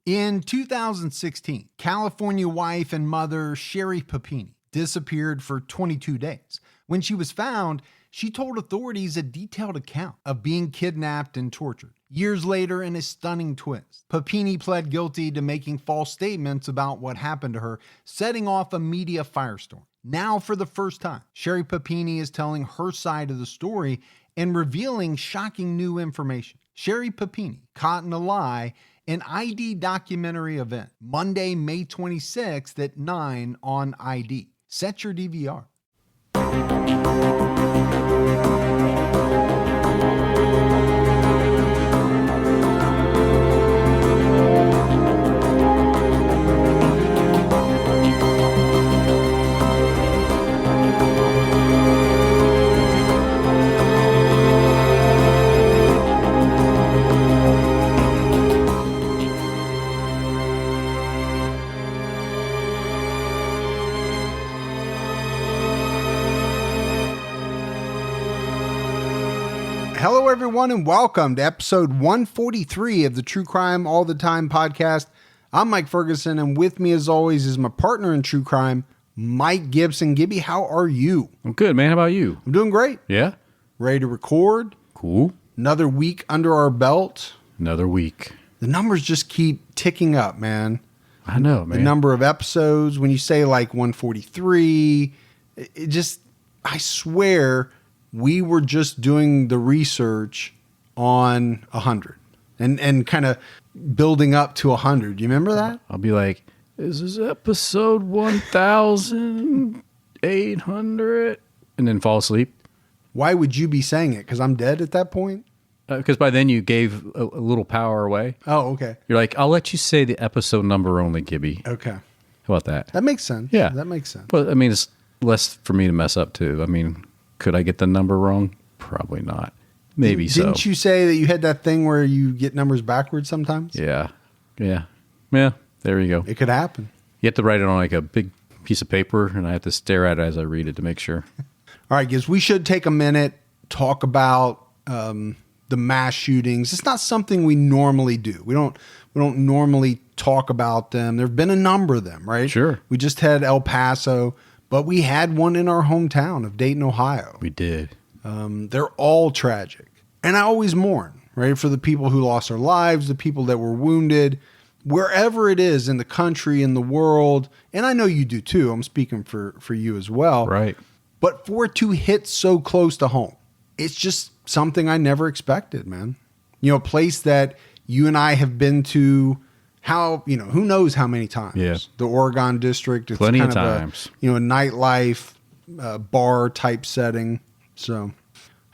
In 2016, California wife and mother Sherry Papini disappeared for 22 days. When she was found, she told authorities a detailed account of being kidnapped and tortured. Years later, in a stunning twist, Papini pled guilty to making false statements about what happened to her, setting off a media firestorm. Now, for the first time, Sherry Papini is telling her side of the story and revealing shocking new information. Sherry Papini, Caught in a Lie, an ID documentary event, Monday, May 26th at 9 on ID. Set your DVR. Hello, everyone, and welcome to episode 143 of the True Crime All the Time podcast. I'm Mike Ferguson, and with me, as always, is my partner in true crime, Mike Gibson. Gibby, how are you? I'm good, man. How about you? I'm doing great. Yeah? Ready to record. Cool. Another week under our belt. Another week. The numbers just keep ticking up, man. I know, man. The number of episodes, when you say like 143, it just, I swear, we were just doing the research on 100 and kind of building up to 100. You remember that? I'll be like, this is episode 1,800, and then fall asleep. Why would you be saying it? Because I'm dead at that point? Because by then you gave a little power away. Oh, okay. You're like, I'll let you say the episode number only, Gibby. Okay. How about that? That makes sense. Yeah. That makes sense. But, I mean, it's less for me to mess up, too. I mean, could I get the number wrong? Probably not. Maybe so. Didn't you say that you had that thing where you get numbers backwards sometimes? Yeah. There you go. It could happen. You have to write it on like a big piece of paper, and I have to stare at it as I read it to make sure. All right, guys, we should take a minute, talk about the mass shootings. It's not something we normally do. We don't normally talk about them. There have been a number of them, right? Sure. We just had El Paso, but we had one in our hometown of Dayton, Ohio. We did. They're all tragic. And I always mourn, right, for the people who lost their lives, the people that were wounded, wherever it is in the country, in the world. And I know you do too. I'm speaking for you as well. Right. But for it to hit so close to home, it's just something I never expected, man. You know, a place that you and I have been to, who knows how many times. Yeah. The Oregon District. It's Plenty kind of times. a nightlife, bar type setting. So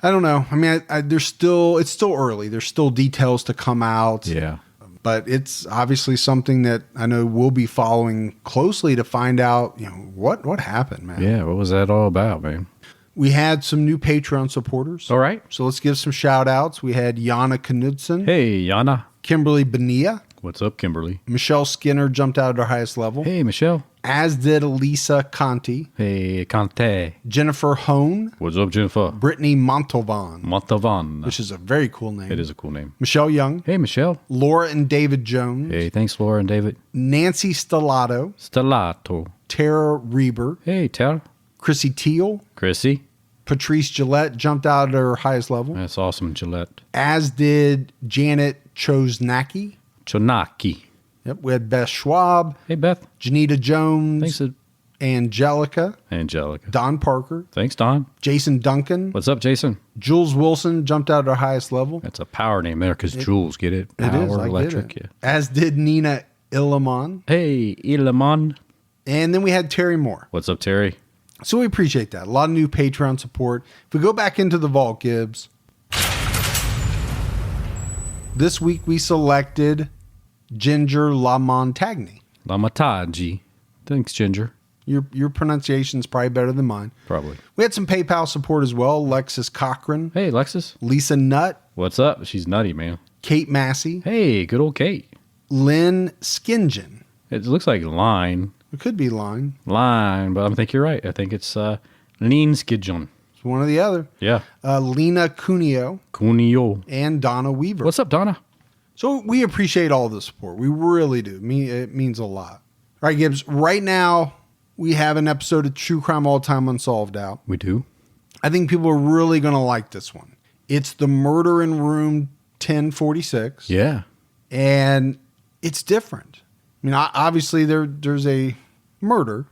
I don't know. I mean, it's still early. There's still details to come out. Yeah. But it's obviously something that I know we'll be following closely to find out, what happened, man. Yeah. What was that all about, man? We had some new Patreon supporters. All right. So let's give some shout outs. We had Yana Knudsen. Hey, Yana. Kimberly Bonilla. What's up, Kimberly? Michelle Skinner jumped out at her highest level. Hey, Michelle. As did Elisa Conti. Hey, Conte. Jennifer Hone. What's up, Jennifer? Brittany Montalvan. Montalvan. Which is a very cool name. It is a cool name. Michelle Young. Hey, Michelle. Laura and David Jones. Hey, thanks, Laura and David. Nancy Stellato. Tara Reber. Hey, Tara. Chrissy Teal. Chrissy. Patrice Gillette jumped out at her highest level. That's awesome, Gillette. As did Janet Choznacki. Chonaki. Yep, we had Beth Schwab. Hey, Beth. Janita Jones. Thanks, Angelica. Don Parker. Thanks, Don. Jason Duncan. What's up, Jason? Jules Wilson jumped out at her highest level. That's a power name there because Jules, get it? Power, it is. electric. Yeah. As did Nina Illamon. Hey, Illamon. And then we had Terry Moore. What's up, Terry? So we appreciate that. A lot of new Patreon support. If we go back into the vault, Gibbs, this week we selected Ginger Lamontagny. Lamontagny. Thanks, Ginger. Your pronunciation's probably better than mine. Probably. We had some PayPal support as well. Alexis Cochran. Hey, Alexis. Lisa Nutt. What's up? She's nutty, man. Kate Massey. Hey, good old Kate. Lynn Skingen. It looks like line. It could be line. Line, but I think you're right. I think it's Lean Skidjon. It's one or the other. Yeah. Lena Cuneo. Cuneo. And Donna Weaver. What's up, Donna? So we appreciate all the support. We really do. It means a lot. All right, Gibbs, right now we have an episode of True Crime All Time Unsolved out. We do. I think people are really going to like this one. It's the murder in room 1046. Yeah. And it's different. I mean, obviously there's a murder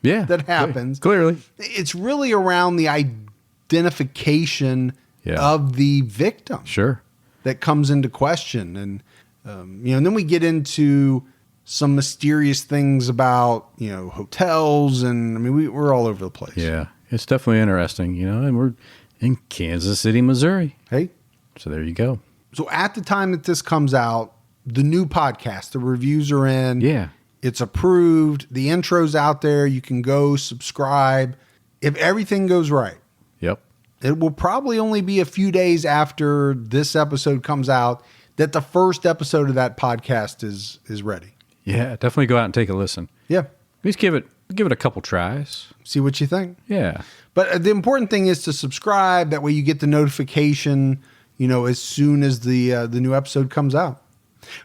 that happens. Clearly. It's really around the identification of the victim. Sure. That comes into question. And, and then we get into some mysterious things about, hotels. And I mean, we're all over the place. Yeah. It's definitely interesting, and we're in Kansas City, Missouri. Hey. So there you go. So at the time that this comes out, the new podcast, the reviews are in. Yeah. It's approved. The intro's out there. You can go subscribe. If everything goes right. Yep. It will probably only be a few days after this episode comes out that the first episode of that podcast is ready. Yeah, definitely go out and take a listen. Yeah. At least give it a couple tries. See what you think. Yeah. But the important thing is to subscribe. That way you get the notification, as soon as the new episode comes out.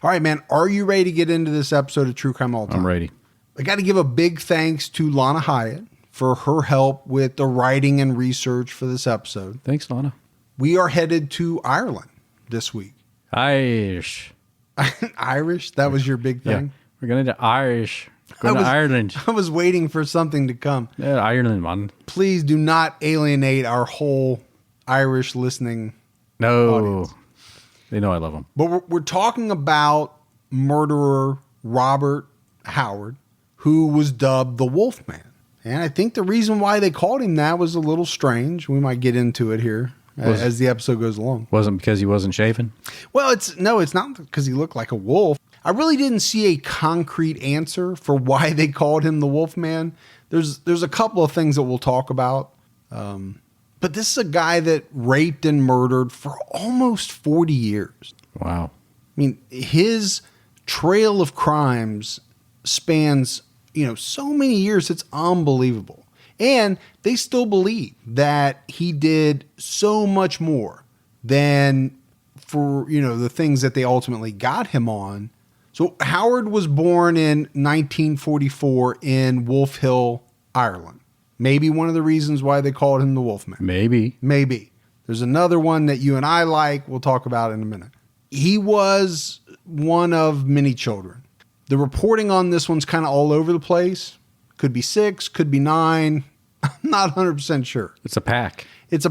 All right, man. Are you ready to get into this episode of True Crime All Time? I'm ready. I got to give a big thanks to Lana Hyatt for her help with the writing and research for this episode. Thanks, Lana. We are headed to Ireland this week. Irish. Irish? That was your big thing? Yeah. We're going to Irish. Going to Ireland. I was waiting for something to come. Yeah, Ireland, man. Please do not alienate our whole Irish listening audience. They know I love them. But we're talking about murderer Robert Howard, who was dubbed the Wolfman. And I think the reason why they called him that was a little strange. We might get into it here as the episode goes along. Wasn't because he wasn't shaven? Well, it's not because he looked like a wolf. I really didn't see a concrete answer for why they called him the Wolfman. There's a couple of things that we'll talk about. But this is a guy that raped and murdered for almost 40 years. Wow. I mean, his trail of crimes spans, so many years. It's unbelievable. And they still believe that he did so much more than for, the things that they ultimately got him on. So Howard was born in 1944 in Wolfhill, Ireland. Maybe one of the reasons why they called him the Wolfman. Maybe. There's another one that you and I like. We'll talk about in a minute. He was one of many children. The reporting on this one's kind of all over the place. Could be 6, could be 9. I'm not 100% sure. It's a pack. It's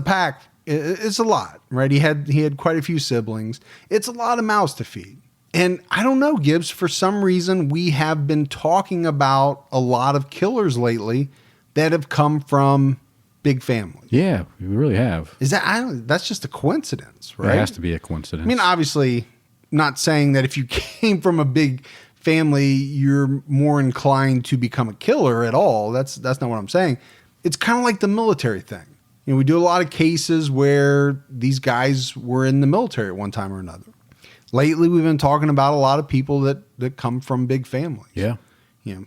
a lot, right? He had quite a few siblings. It's a lot of mouths to feed. And I don't know, Gibbs, for some reason, we have been talking about a lot of killers lately that have come from big families. Yeah, we really have. That's just a coincidence, right? It has to be a coincidence. I mean, obviously, not saying that if you came from a big family, you're more inclined to become a killer at all. That's not what I'm saying. It's kind of like the military thing. We do a lot of cases where these guys were in the military at one time or another. Lately, we've been talking about a lot of people that come from big families. Yeah.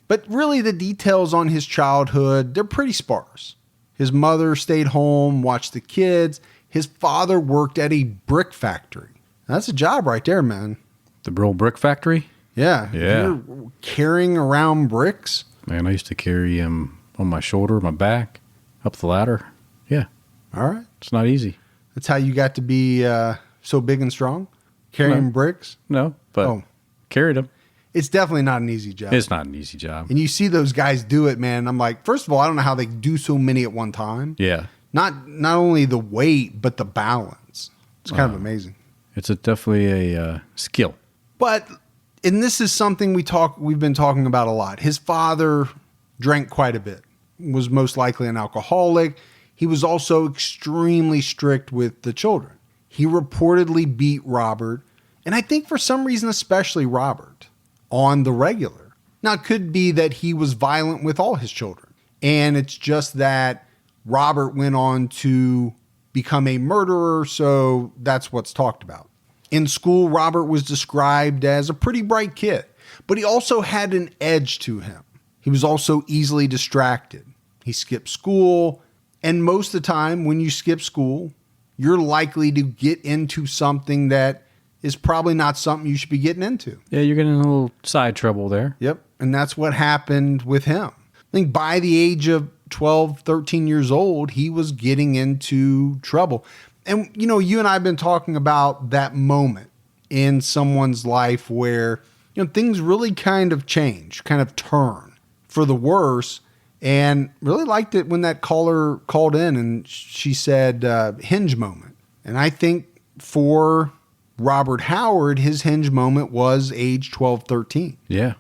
But really, the details on his childhood, they're pretty sparse. His mother stayed home, watched the kids. His father worked at a brick factory. That's a job right there, man. The Brill Brick Factory? Yeah. Yeah. You're carrying around bricks. Man, I used to carry him on my shoulder, my back, up the ladder. Yeah. All right. It's not easy. That's how you got to be so big and strong? Carrying bricks? No, but carried them. It's definitely not an easy job. It's not an easy job. And you see those guys do it, man. I'm like, first of all, I don't know how they do so many at one time. Yeah. Not only the weight, but the balance. It's kind of amazing. It's definitely a skill. But, and this is something we've been talking about a lot. His father drank quite a bit, was most likely an alcoholic. He was also extremely strict with the children. He reportedly beat Robert, and I think for some reason, especially Robert, on the regular. Now, it could be that he was violent with all his children, and it's just that Robert went on to become a murderer, so that's what's talked about. In school, Robert was described as a pretty bright kid, but he also had an edge to him. He was also easily distracted. He skipped school, and most of the time when you skip school, you're likely to get into something that is probably not something you should be getting into. Yeah, you're getting a little side trouble there. Yep. And that's what happened with him. I think by the age of 12, 13 years old, he was getting into trouble. And, you and I have been talking about that moment in someone's life where, things really kind of change, kind of turn for the worse. And really liked it when that caller called in and she said, hinge moment. And I think for Robert Howard, his hinge moment was age 12, 13. Yeah,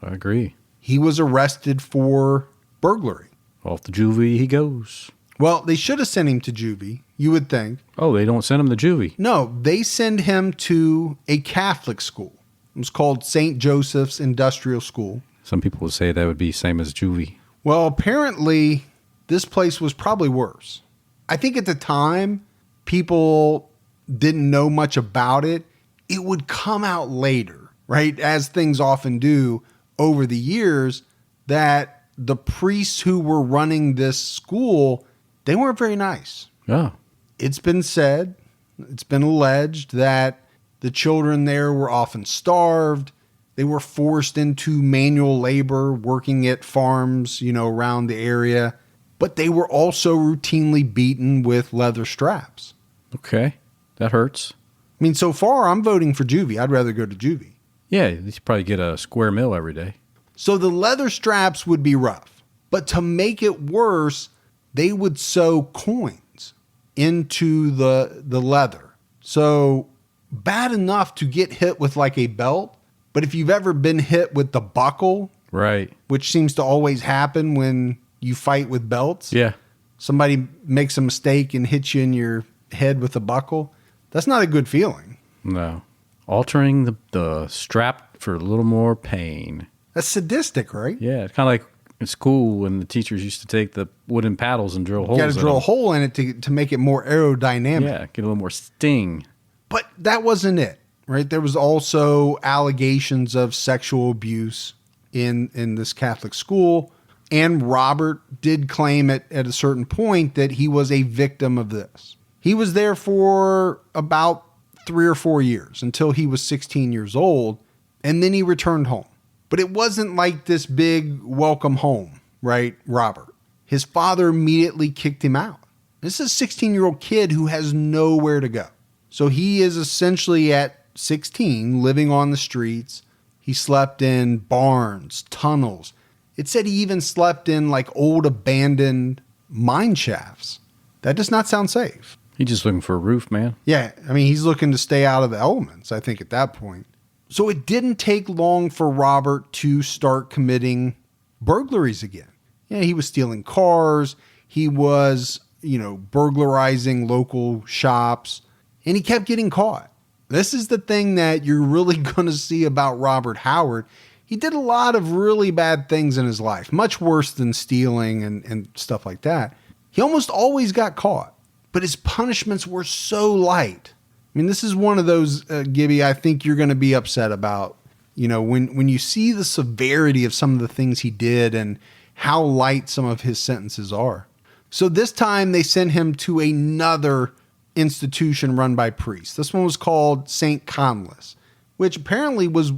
I agree. He was arrested for burglary. Off the juvie he goes. Well, they should have sent him to juvie, you would think. Oh, they don't send him to juvie? No, they send him to a Catholic school. It was called St. Joseph's Industrial School. Some people would say that would be same as juvie. Well, apparently, this place was probably worse. I think at the time, people didn't know much about it. It would come out later, right? As things often do over the years, that the priests who were running this school, they weren't very nice. Oh. It's been said, it's been alleged that the children there were often starved. They were forced into manual labor, working at farms, around the area. But they were also routinely beaten with leather straps. Okay. That hurts. I mean, so far, I'm voting for juvie. I'd rather go to juvie. Yeah, you probably get a square meal every day. So the leather straps would be rough. But to make it worse, they would sew coins into the leather. So bad enough to get hit with like a belt. But if you've ever been hit with the buckle, right, which seems to always happen when you fight with belts. Yeah. Somebody makes a mistake and hits you in your head with a buckle. That's not a good feeling. No. Altering the strap for a little more pain. That's sadistic, right? Yeah, it's kind of like in school when the teachers used to take the wooden paddles and drill holes. You got to drill a hole in it to make it more aerodynamic. Yeah, get a little more sting. But that wasn't it, right? There was also allegations of sexual abuse in this Catholic school. And Robert did claim at a certain point that he was a victim of this. He was there for about 3 or 4 years until he was 16 years old. And then he returned home. But it wasn't like this big welcome home, right, Robert? His father immediately kicked him out. This is a 16-year-old kid who has nowhere to go. So he is essentially at 16 living on the streets. He slept in barns, tunnels. It said he even slept in like old abandoned mine shafts. That does not sound safe. He's just looking for a roof, man. Yeah, I mean, he's looking to stay out of the elements, I think, at that point. So it didn't take long for Robert to start committing burglaries again. Yeah, he was stealing cars. He was, burglarizing local shops. And he kept getting caught. This is the thing that you're really going to see about Robert Howard. He did a lot of really bad things in his life, much worse than stealing and stuff like that. He almost always got caught, but his punishments were so light. I mean, this is one of those, Gibby, I think you're going to be upset about, when you see the severity of some of the things he did and how light some of his sentences are. So this time they sent him to another institution run by priests. This one was called St. Conless, which apparently was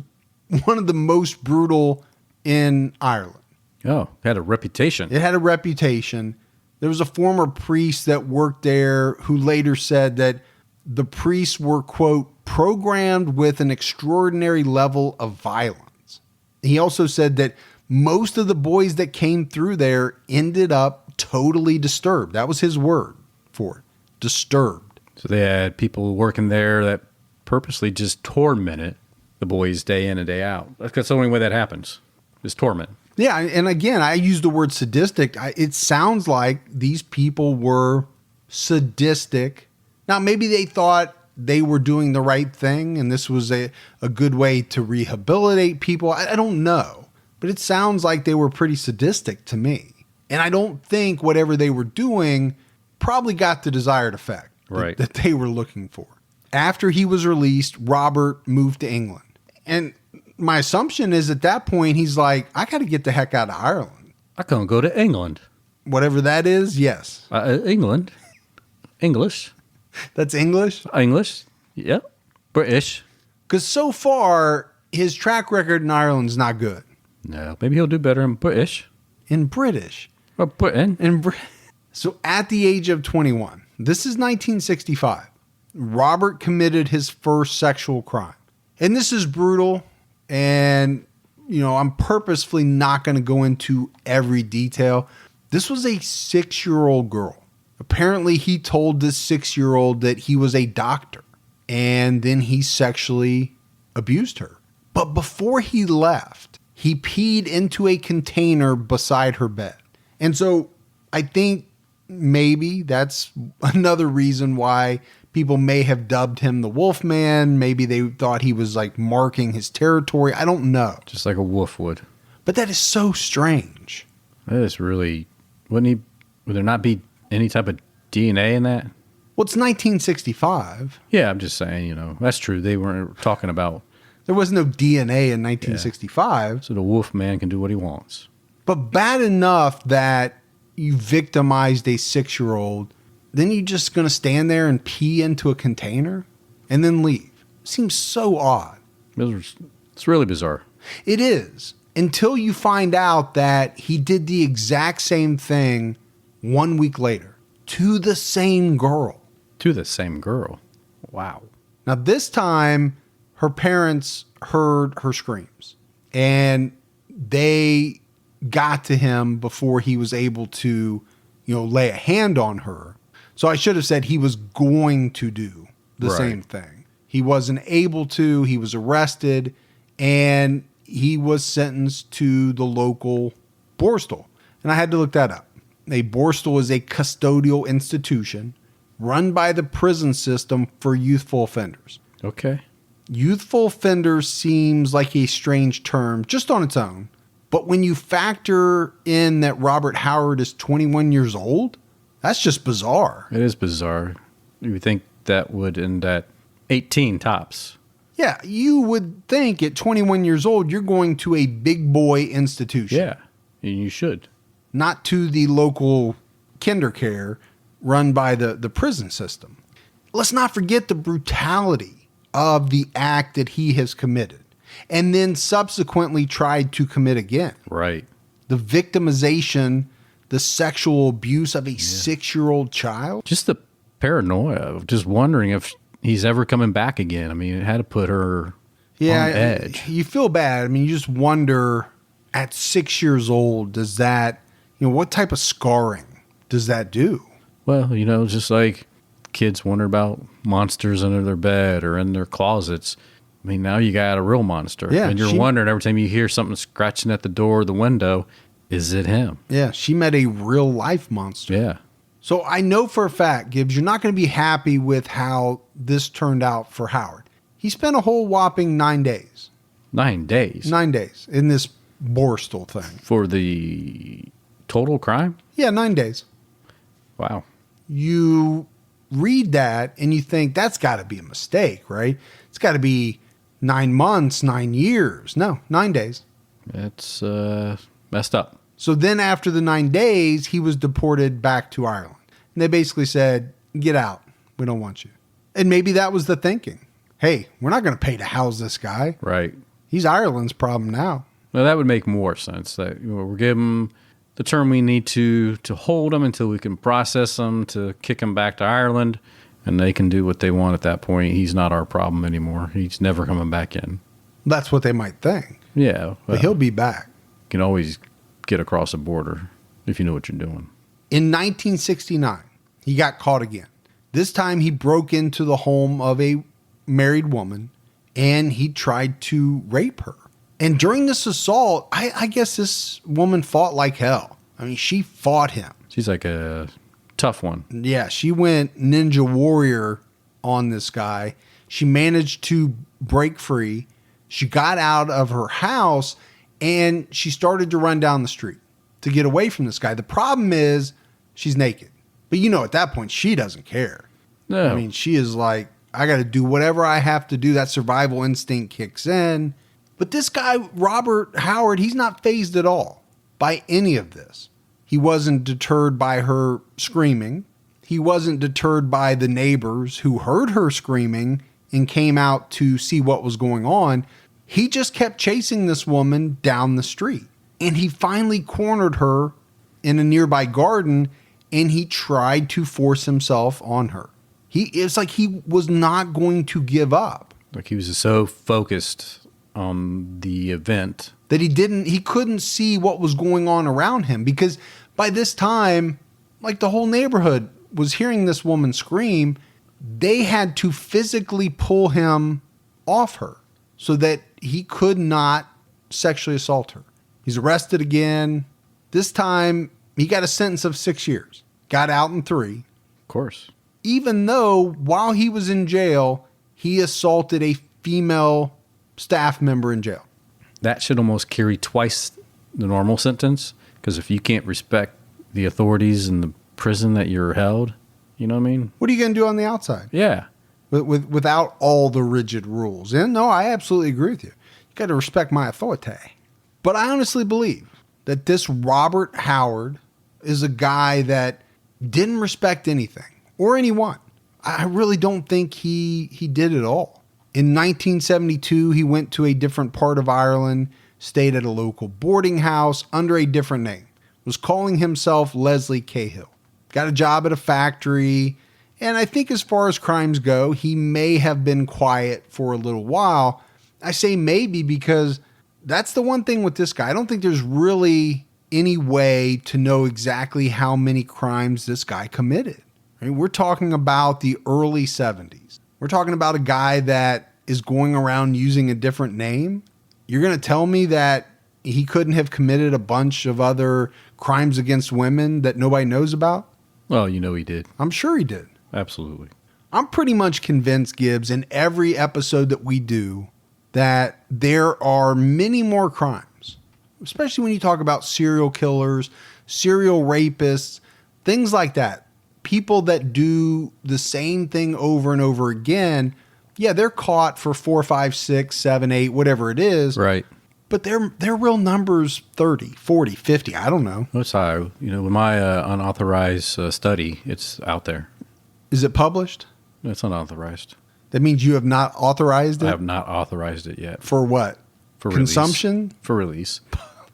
one of the most brutal in Ireland. Oh, it had a reputation. It had a reputation. There was a former priest that worked there who later said that the priests were, quote, programmed with an extraordinary level of violence. He also said that most of the boys that came through there ended up totally disturbed. That was his word for it, disturbed. So they had people working there that purposely just tormented the boys day in and day out. That's the only way that happens, is torment. Yeah, and again, I use the word sadistic. It sounds like these people were sadistic. Now, maybe they thought they were doing the right thing and this was a good way to rehabilitate people. I don't know, but it sounds like they were pretty sadistic to me. And I don't think whatever they were doing probably got the desired effect that they were looking for. After he was released, Robert moved to England. And my assumption is at that point, he's like, I got to get the heck out of Ireland. I can't go to England. Whatever that is, yes. England. English. That's English? English. Yeah. British. Because so far, his track record in Ireland's not good. No, maybe he'll do better in British. In British. Well, put in. So at the age of 21, this is 1965, Robert committed his first sexual crime. And this is brutal. And, I'm purposefully not going to go into every detail. This was a 6-year-old girl. Apparently, he told this 6-year-old that he was a doctor. And then he sexually abused her. But before he left, he peed into a container beside her bed. And so I think maybe that's another reason why people may have dubbed him the Wolfman. Maybe they thought he was like marking his territory. I don't know. Just like a wolf would. But that is so strange. That is really, would there not be any type of DNA in that? Well, it's 1965. Yeah, I'm just saying, that's true. They weren't talking about. There was no DNA in 1965. Yeah. So the Wolfman can do what he wants. But bad enough that you victimized a 6-year-old, then you're just going to stand there and pee into a container and then leave. Seems so odd. It's really bizarre. It is. Until you find out that he did the exact same thing 1 week later to the same girl. To the same girl. Wow. Now, this time, her parents heard her screams, and they got to him before he was able to, lay a hand on her. So I should have said he was going to do the same thing. He wasn't able to. He was arrested, and he was sentenced to the local borstal. And I had to look that up. A borstal is a custodial institution run by the prison system for youthful offenders. Okay. Youthful offenders seems like a strange term just on its own. But when you factor in that Robert Howard is 21 years old, that's just bizarre. It is bizarre. You would think that would end at 18 tops. Yeah, you would think at 21 years old, you're going to a big boy institution. Yeah, and you should. Not to the local kindercare run by the prison system. Let's not forget the brutality of the act that he has committed and then subsequently tried to commit again. Right. The victimization, the sexual abuse of a 6-year-old child. Just the paranoia of just wondering if he's ever coming back again. I mean, it had to put her on edge. You feel bad. I mean, you just wonder at 6 years old, does that, what type of scarring does that do? Well, just like kids wonder about monsters under their bed or in their closets. I mean, now you got a real monster. Yeah, and you're wondering every time you hear something scratching at the door or the window, is it him? Yeah, she met a real life monster. Yeah. So I know for a fact, Gibbs, you're not going to be happy with how this turned out for Howard. He spent a whole whopping 9 days. 9 days? 9 days in this borstal thing. For the total crime? Yeah, 9 days. Wow. You read that and you think that's got to be a mistake, right? It's got to be 9 months, 9 years. No, 9 days. It's messed up. So then after the 9 days, he was deported back to Ireland. And they basically said, get out. We don't want you. And maybe that was the thinking. Hey, we're not going to pay to house this guy. Right. He's Ireland's problem now. Well, that would make more sense. That we're giving him the term we need to hold him until we can process him, to kick him back to Ireland, and they can do what they want at that point. He's not our problem anymore. He's never coming back in. That's what they might think. Yeah. Well, but he'll be back. You can always get across a border if you know what you're doing. In 1969, he got caught again. This time he broke into the home of a married woman and he tried to rape her. And during this assault, I guess this woman fought like hell. I mean, she fought him. She's like a tough one. Yeah, she went ninja warrior on this guy. She managed to break free. She got out of her house and she started to run down the street to get away from this guy. The problem is she's naked. But at that point, she doesn't care. No. I mean, she is like, I got to do whatever I have to do. That survival instinct kicks in. But this guy, Robert Howard, he's not fazed at all by any of this. He wasn't deterred by her screaming. He wasn't deterred by the neighbors who heard her screaming and came out to see what was going on, he just kept chasing this woman down the street. And he finally cornered her in a nearby garden, and he tried to force himself on her. It's like he was not going to give up. Like he was so focused on the event that he couldn't see what was going on around him, because by this time, like, the whole neighborhood was hearing this woman scream. They had to physically pull him off her so that he could not sexually assault her. He's arrested again. This time he got a sentence of 6 years, got out in 3. Of course. Even though while he was in jail, he assaulted a female staff member in jail. That should almost carry twice the normal sentence, because if you can't respect the authorities in the prison that you're held, you know what I mean? What are you going to do on the outside? Yeah. Without all the rigid rules. And no, I absolutely agree with you. You got to respect my authority. But I honestly believe that this Robert Howard is a guy that didn't respect anything or anyone. I really don't think he did at all. In 1972, he went to a different part of Ireland, stayed at a local boarding house under a different name, was calling himself Leslie Cahill. Got a job at a factory, and I think as far as crimes go, he may have been quiet for a little while. I say maybe because that's the one thing with this guy. I don't think there's really any way to know exactly how many crimes this guy committed. I mean, we're talking about the early 70s. We're talking about a guy that is going around using a different name. You're going to tell me that he couldn't have committed a bunch of other crimes against women that nobody knows about? Well, you know he did. I'm sure he did. Absolutely. I'm pretty much convinced, Gibbs, in every episode that we do, that there are many more crimes, especially when you talk about serial killers, serial rapists, things like that. People that do the same thing over and over again. Yeah, they're caught for 4, 5, 6, 7, 8, whatever it is. Right. But their real numbers 30, 40, 50. I don't know. That's how, with my unauthorized study, it's out there. Is it published? It's unauthorized. That means you have not authorized it? I have not authorized it yet. For what? For consumption? Release. For release.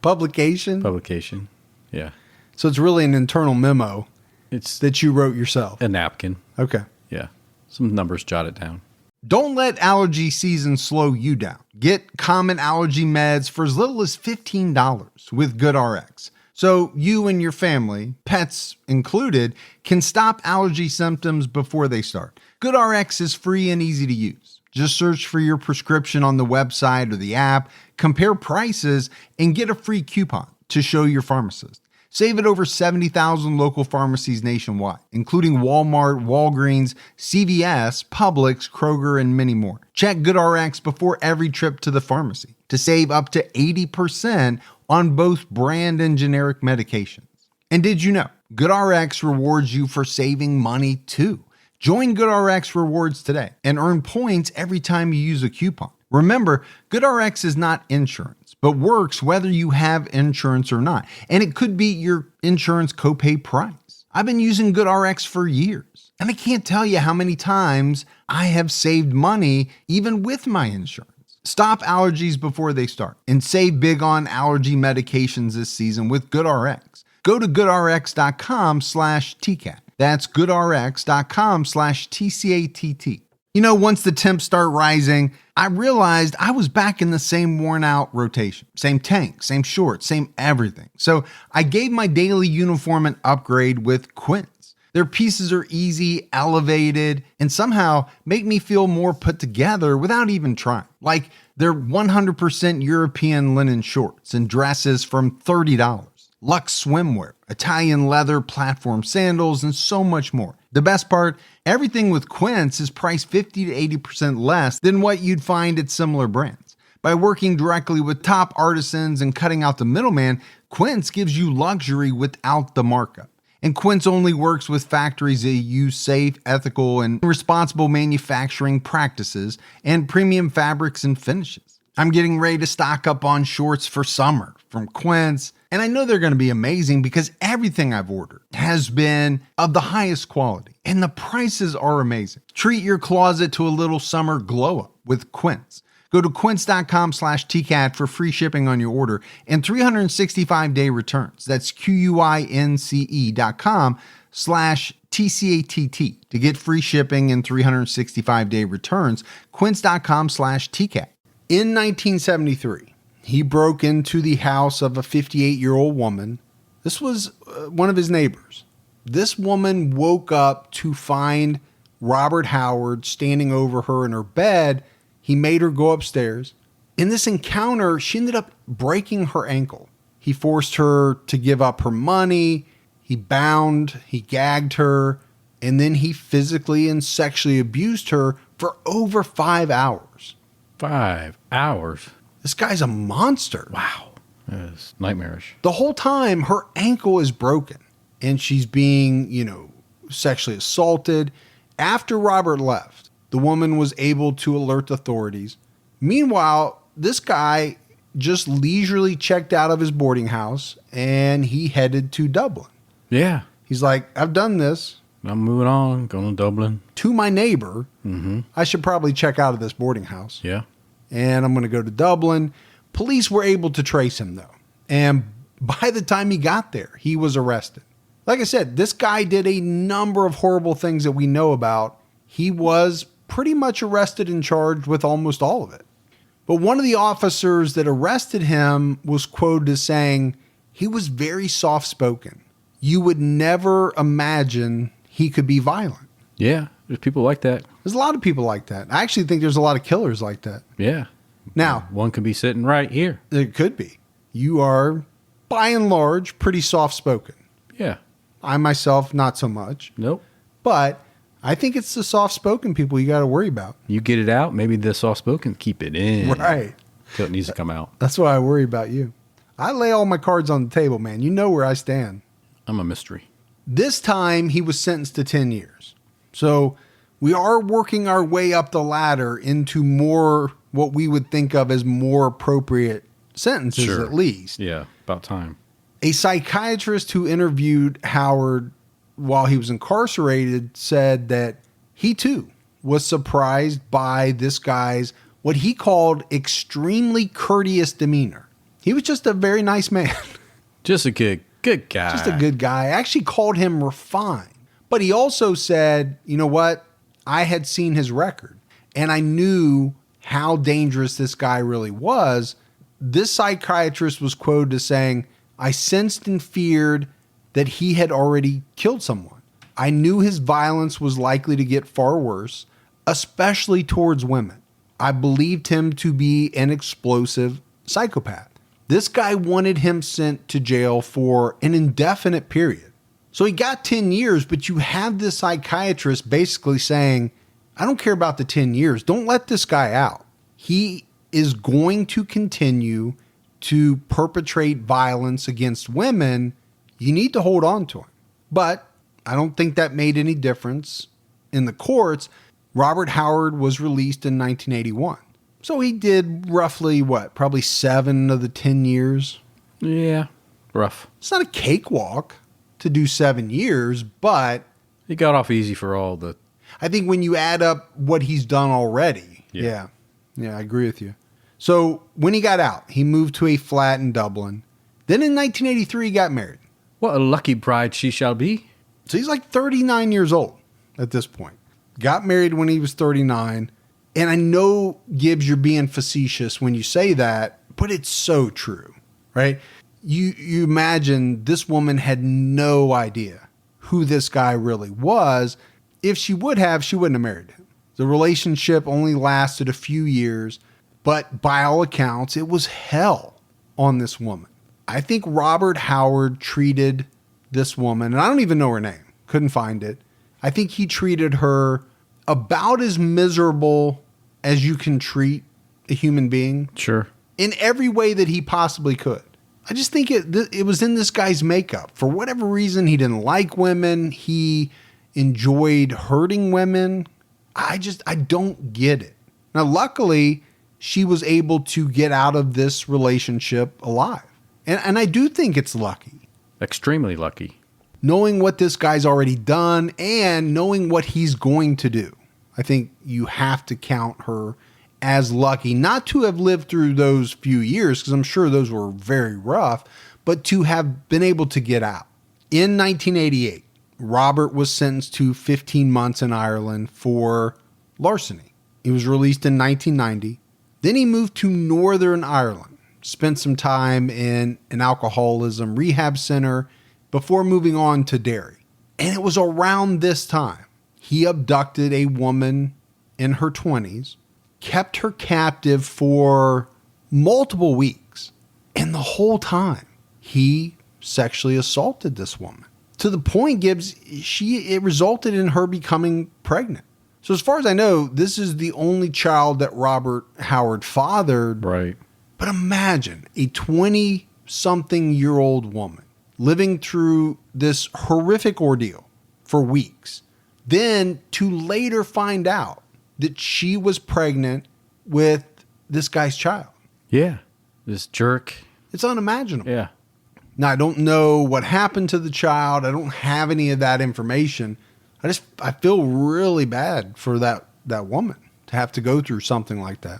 Publication? Publication. Yeah. So it's really an internal memo. It's that you wrote yourself. A napkin. Okay. Yeah. Some numbers jotted down. Don't let allergy season slow you down. Get common allergy meds for as little as $15 with GoodRx. So you and your family, pets included, can stop allergy symptoms before they start. GoodRx is free and easy to use. Just search for your prescription on the website or the app, compare prices, and get a free coupon to show your pharmacist. Save at over 70,000 local pharmacies nationwide, including Walmart, Walgreens, CVS, Publix, Kroger, and many more. Check GoodRx before every trip to the pharmacy to save up to 80% on both brand and generic medications. And did you know, GoodRx rewards you for saving money too. Join GoodRx Rewards today and earn points every time you use a coupon. Remember, GoodRx is not insurance, but works whether you have insurance or not. And it could be your insurance copay price. I've been using GoodRx for years, and I can't tell you how many times I have saved money even with my insurance. Stop allergies before they start and save big on allergy medications this season with GoodRx. Go to goodrx.com/TCAT. That's goodrx.com/TCATT. Once the temps start rising, I realized I was back in the same worn out rotation. Same tank, same shorts, same everything. So I gave my daily uniform an upgrade with Quince. Their pieces are easy, elevated, and somehow make me feel more put together without even trying. Like their 100% European linen shorts and dresses from $30. Luxe swimwear, Italian leather platform sandals, and so much more. The best part, everything with Quince is priced 50 to 80% less than what you'd find at similar brands. By working directly with top artisans and cutting out the middleman, Quince gives you luxury without the markup. And Quince only works with factories that use safe, ethical, and responsible manufacturing practices and premium fabrics and finishes. I'm getting ready to stock up on shorts for summer from Quince, and I know they're going to be amazing because everything I've ordered has been of the highest quality, and the prices are amazing. Treat your closet to a little summer glow up with Quince. Go to quince.com/TCAT for free shipping on your order and 365-day returns. That's QUINCE.com/TCATT to get free shipping and 365-day returns. Quince.com/TCAT. In 1973, he broke into the house of a 58-year-old woman. This was one of his neighbors. This woman woke up to find Robert Howard standing over her in her bed. He made her go upstairs. In this encounter, she ended up breaking her ankle. He forced her to give up her money. He bound, he gagged her, and then he physically and sexually abused her for over 5 hours. 5 hours? This guy's a monster. Wow. That is nightmarish. The whole time, her ankle is broken, and she's being, sexually assaulted. After Robert left, the woman was able to alert authorities. Meanwhile, this guy just leisurely checked out of his boarding house, and he headed to Dublin. Yeah. He's like, I've done this. I'm moving on, going to Dublin. To my neighbor, Mm-hmm. I should probably check out of this boarding house. Yeah. And I'm going to go to Dublin. Police were able to trace him, though. And by the time he got there, he was arrested. Like I said, this guy did a number of horrible things that we know about. He was pretty much arrested and charged with almost all of it. But one of the officers that arrested him was quoted as saying, he was very soft-spoken. You would never imagine he could be violent. Yeah, there's people like that. There's a lot of people like that. I actually think there's a lot of killers like that. Yeah. Now, one could be sitting right here. it could be. You are, by and large, pretty soft-spoken. Yeah. I myself, not so much. Nope. But I think it's the soft-spoken people you got to worry about. You get it out, maybe the soft-spoken keep it in. Right. Till it needs to come out. That's why I worry about you. I lay all my cards on the table, man. You know where I stand. I'm a mystery. This time, he was sentenced to 10 years. So we are working our way up the ladder into more what we would think of as more appropriate sentences, Sure. at least. Yeah, about time. A psychiatrist who interviewed Howard while he was incarcerated said that he too was surprised by this guy's what he called extremely courteous demeanor. He was just a very nice man. Just a good guy. Just a good guy. I actually called him refined. But he also said, you know what? I had seen his record and I knew how dangerous this guy really was. This psychiatrist was quoted as saying, I sensed and feared that he had already killed someone. I knew his violence was likely to get far worse, especially towards women. I believed him to be an explosive psychopath. This guy wanted him sent to jail for an indefinite period. So he got 10 years, but you have this psychiatrist basically saying, I don't care about the 10 years. Don't let this guy out. He is going to continue to perpetrate violence against women. You need to hold on to him. But I don't think that made any difference in the courts. Robert Howard was released in 1981. So he did roughly, probably 7 of the 10 years. Yeah, rough. It's not a cakewalk to do 7 years, but He got off easy for all the... I think when you add up what he's done already, yeah, I agree with you. So when he got out, he moved to a flat in Dublin. Then in 1983, he got married. What a lucky bride she shall be. So he's like 39 years old at this point. Got married when he was 39. And I know, Gibbs, you're being facetious when you say that, but it's so true, right? You imagine this woman had no idea who this guy really was. If she would have, she wouldn't have married him. The relationship only lasted a few years, but by all accounts, it was hell on this woman. I think Robert Howard treated this woman, and I don't even know her name, couldn't find it. I think he treated her about as miserable as you can treat a human being. Sure. In every way that he possibly could. I just think it was in this guy's makeup. For whatever reason, he didn't like women. He enjoyed hurting women. I don't get it. Now, luckily, she was able to get out of this relationship alive. And I do think it's lucky. Extremely lucky. Knowing what this guy's already done and knowing what he's going to do. I think you have to count her as lucky, not to have lived through those few years, because I'm sure those were very rough, but to have been able to get out. In 1988, Robert was sentenced to 15 months in Ireland for larceny. He was released in 1990. Then he moved to Northern Ireland, spent some time in an alcoholism rehab center before moving on to Derry. And it was around this time he abducted a woman in her 20s, kept her captive for multiple weeks, and the whole time he sexually assaulted this woman. To the point, Gibbs, it resulted in her becoming pregnant. So as far as I know, this is the only child that Robert Howard fathered. Right. But imagine a 20-something-year-old woman living through this horrific ordeal for weeks, then to later find out that she was pregnant with this guy's child. Yeah. This jerk. It's unimaginable. Yeah. Now, I don't know what happened to the child. I don't have any of that information. I feel really bad for that woman to have to go through something like that.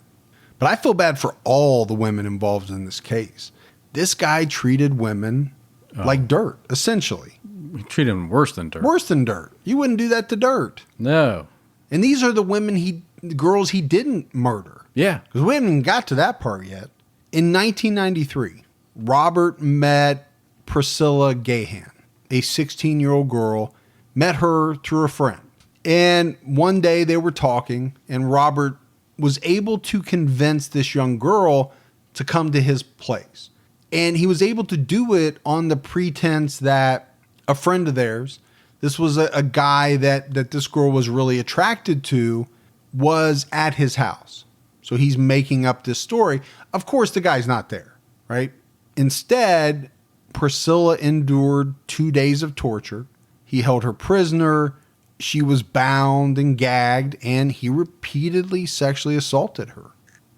But I feel bad for all the women involved in this case. This guy treated women like dirt, essentially. He treated them worse than dirt. Worse than dirt. You wouldn't do that to dirt. No. And these are the girls he didn't murder. Yeah. Because we haven't even got to that part yet. In 1993, Robert met Priscilla Gahan, a 16-year-old girl, met her through a friend. And one day they were talking, and Robert was able to convince this young girl to come to his place. And he was able to do it on the pretense that a friend of theirs, this was a guy that this girl was really attracted to, was at his house. So he's making up this story. Of course, the guy's not there, right? Instead, Priscilla endured 2 days of torture. He held her prisoner. She was bound and gagged, and he repeatedly sexually assaulted her.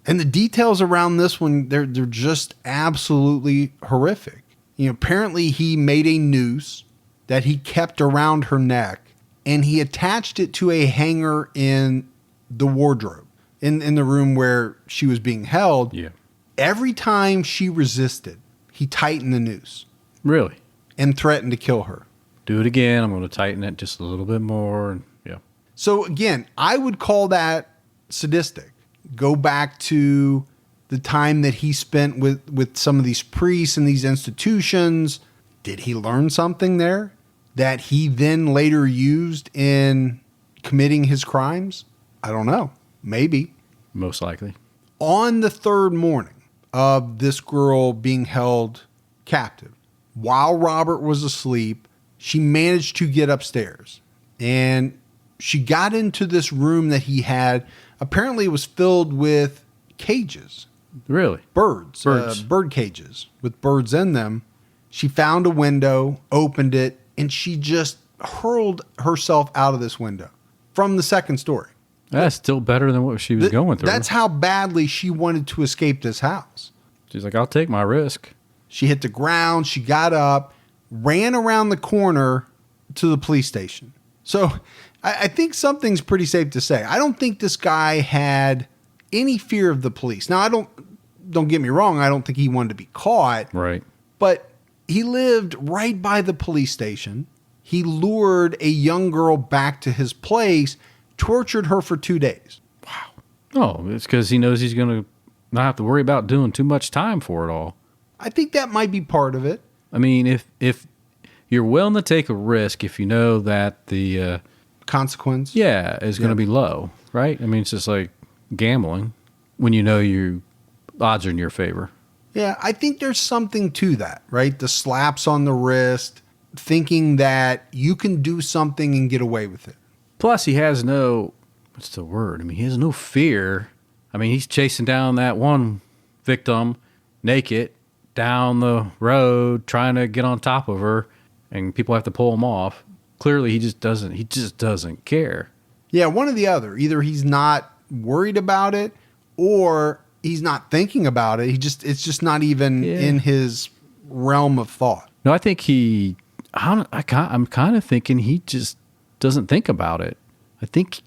And the details around this one, they're just absolutely horrific. Apparently he made a noose that he kept around her neck, and he attached it to a hanger in the wardrobe, in the room where she was being held. Yeah. Every time she resisted, he tightened the noose. Really? And threatened to kill her. Do it again. I'm going to tighten it just a little bit more. Yeah. So again, I would call that sadistic. Go back to the time that he spent with some of these priests and these institutions. Did he learn something there that he then later used in committing his crimes? I don't know. Maybe. Most likely. On the third morning of this girl being held captive, while Robert was asleep, she managed to get upstairs, and she got into this room that he had. Apparently it was filled with cages. Really? Birds. Bird cages with birds in them. She found a window, opened it, and she just hurled herself out of this window from the second story. That's still better than what she was going through. That's how badly she wanted to escape this house. She's like, I'll take my risk. She hit the ground. She got up, ran around the corner to the police station. So I think something's pretty safe to say. I don't think this guy had any fear of the police. Now, don't get me wrong. I don't think he wanted to be caught. Right. But he lived right by the police station. He lured a young girl back to his place, tortured her for 2 days. Wow. Oh, it's because he knows he's going to not have to worry about doing too much time for it all. I think that might be part of it. I mean, if you're willing to take a risk, if you know that the consequence, is going to be low, right? I mean, it's just like gambling when you know your odds are in your favor. Yeah, I think there's something to that, right? The slaps on the wrist, thinking that you can do something and get away with it. Plus, he has no, what's the word? I mean, he has no fear. I mean, he's chasing down that one victim naked down the road, trying to get on top of her, and people have to pull him off. Clearly, he just doesn't care. Yeah, one or the other. Either he's not worried about it, or he's not thinking about it. It's just not even in his realm of thought. No, I think I'm kind of thinking he just doesn't think about it. I think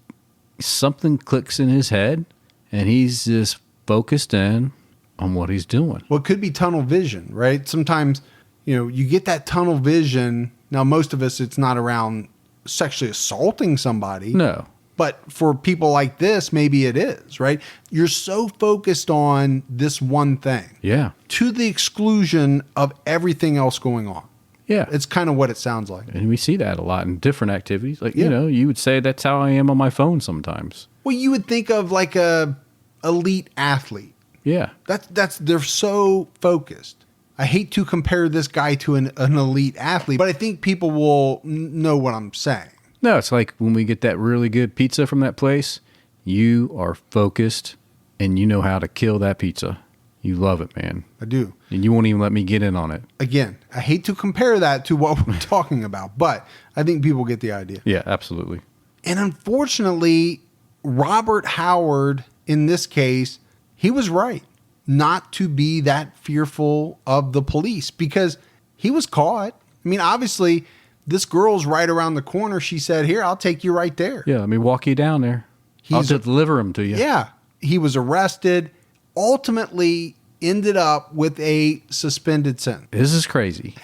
something clicks in his head and he's just focused in on what he's doing. Well, it could be tunnel vision, right? Sometimes, you get that tunnel vision. Now, most of us, it's not around sexually assaulting somebody. No. But for people like this, maybe it is, right? You're so focused on this one thing. Yeah. To the exclusion of everything else going on. Yeah. It's kind of what it sounds like. And we see that a lot in different activities. Like, you would say that's how I am on my phone sometimes. Well, you would think of like a elite athlete. Yeah. They're so focused. I hate to compare this guy to an elite athlete, but I think people will know what I'm saying. No, it's like when we get that really good pizza from that place, you are focused and you know how to kill that pizza. You love it, man. I do. And you won't even let me get in on it. Again, I hate to compare that to what we're talking about, but I think people get the idea. Yeah, absolutely. And unfortunately, Robert Howard, in this case, he was right not to be that fearful of the police because he was caught. I mean, obviously, this girl's right around the corner. She said, here, I'll take you right there. Yeah, let me walk you down there. I'll deliver him to you. Yeah. He was arrested, ultimately ended up with a suspended sentence. This is crazy.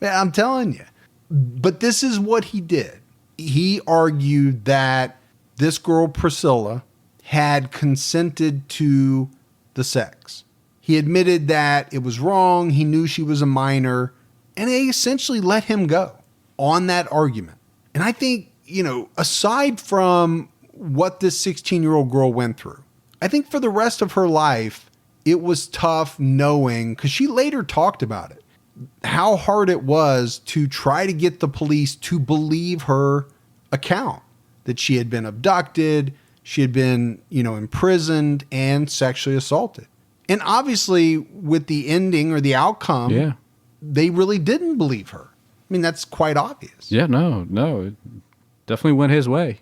Man, I'm telling you. But this is what he did. He argued that this girl, Priscilla, had consented to the sex. He admitted that it was wrong. He knew she was a minor. And they essentially let him go on that argument. And I think, aside from what this 16-year-old girl went through, I think for the rest of her life, it was tough knowing, because she later talked about it, how hard it was to try to get the police to believe her account that she had been abducted, she had been, imprisoned and sexually assaulted. And obviously with the ending or the outcome, they really didn't believe her. I mean, that's quite obvious. Yeah, no, it definitely went his way.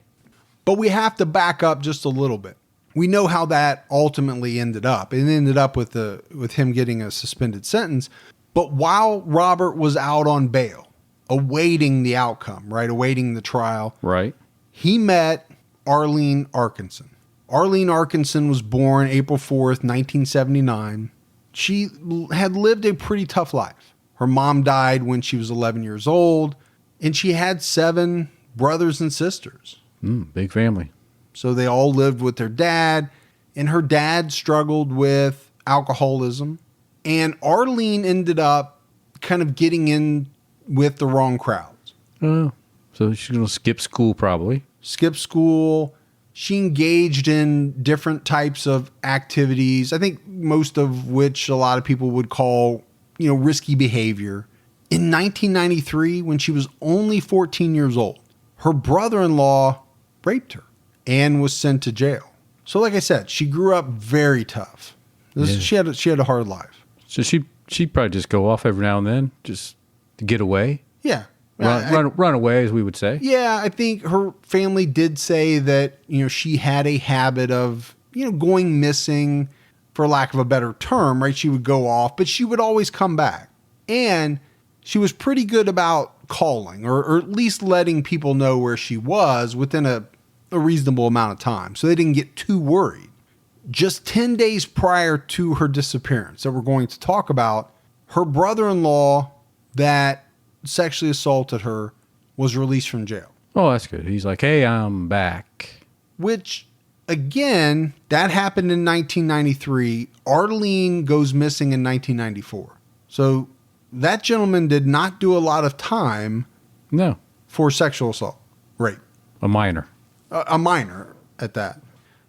But we have to back up just a little bit. We know how that ultimately ended up. It ended up with him getting a suspended sentence. But while Robert was out on bail, awaiting the outcome, right, awaiting the trial, right, he met Arlene Arkinson. Arlene Arkinson was born April 4th, 1979. She had lived a pretty tough life. Her mom died when she was 11 years old, and she had 7 brothers and sisters. Big family. So they all lived with their dad, and her dad struggled with alcoholism. And Arlene ended up kind of getting in with the wrong crowds. Oh, so she's going to skip school probably. Skip school. She engaged in different types of activities, I think most of which a lot of people would call, risky behavior. In 1993, when she was only 14 years old, her brother-in-law raped her and was sent to jail. So like I said, she grew up very tough. She had a hard life. So she'd probably just go off every now and then just to get away. Yeah. Run away, as we would say. Yeah, I think her family did say that, she had a habit of, going missing, for lack of a better term, right? She would go off, but she would always come back. And she was pretty good about calling or at least letting people know where she was within a reasonable amount of time. So they didn't get too worried. Just 10 days prior to her disappearance that we're going to talk about, her brother-in-law that sexually assaulted her was released from jail. Oh, that's good. He's like, hey, I'm back. Which, again, that happened in 1993. Arlene goes missing in 1994. So that gentleman did not do a lot of time for sexual assault, rape. A minor. A minor at that.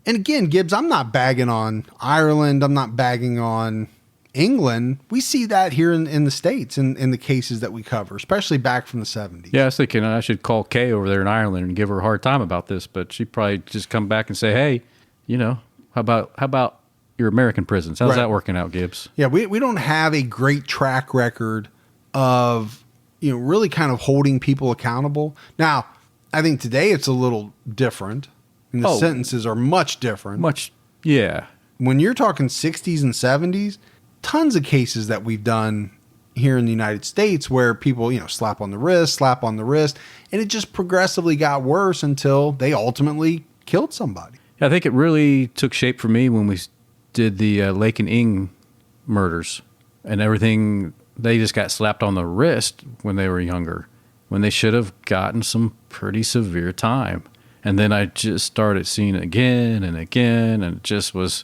And again, Gibbs, I'm not bagging on Ireland. I'm not bagging on England. We see that here in the States in the cases that we cover, especially back from the 70s. Yeah, I was thinking I should call Kay over there in Ireland and give her a hard time about this, but she'd probably just come back and say, hey, how about your American prisons? How's that working out, Gibbs? Yeah, we don't have a great track record of, really kind of holding people accountable. Now, I think today it's a little different. And the sentences are much different. Yeah. when you're talking 60s and 70s, tons of cases that we've done here in the United States where people, slap on the wrist, and it just progressively got worse until they ultimately killed somebody. I think it really took shape for me when we did the Lake and Ing murders and everything. They just got slapped on the wrist when they were younger, when they should have gotten some pretty severe time. And then I just started seeing it again and again, and it just was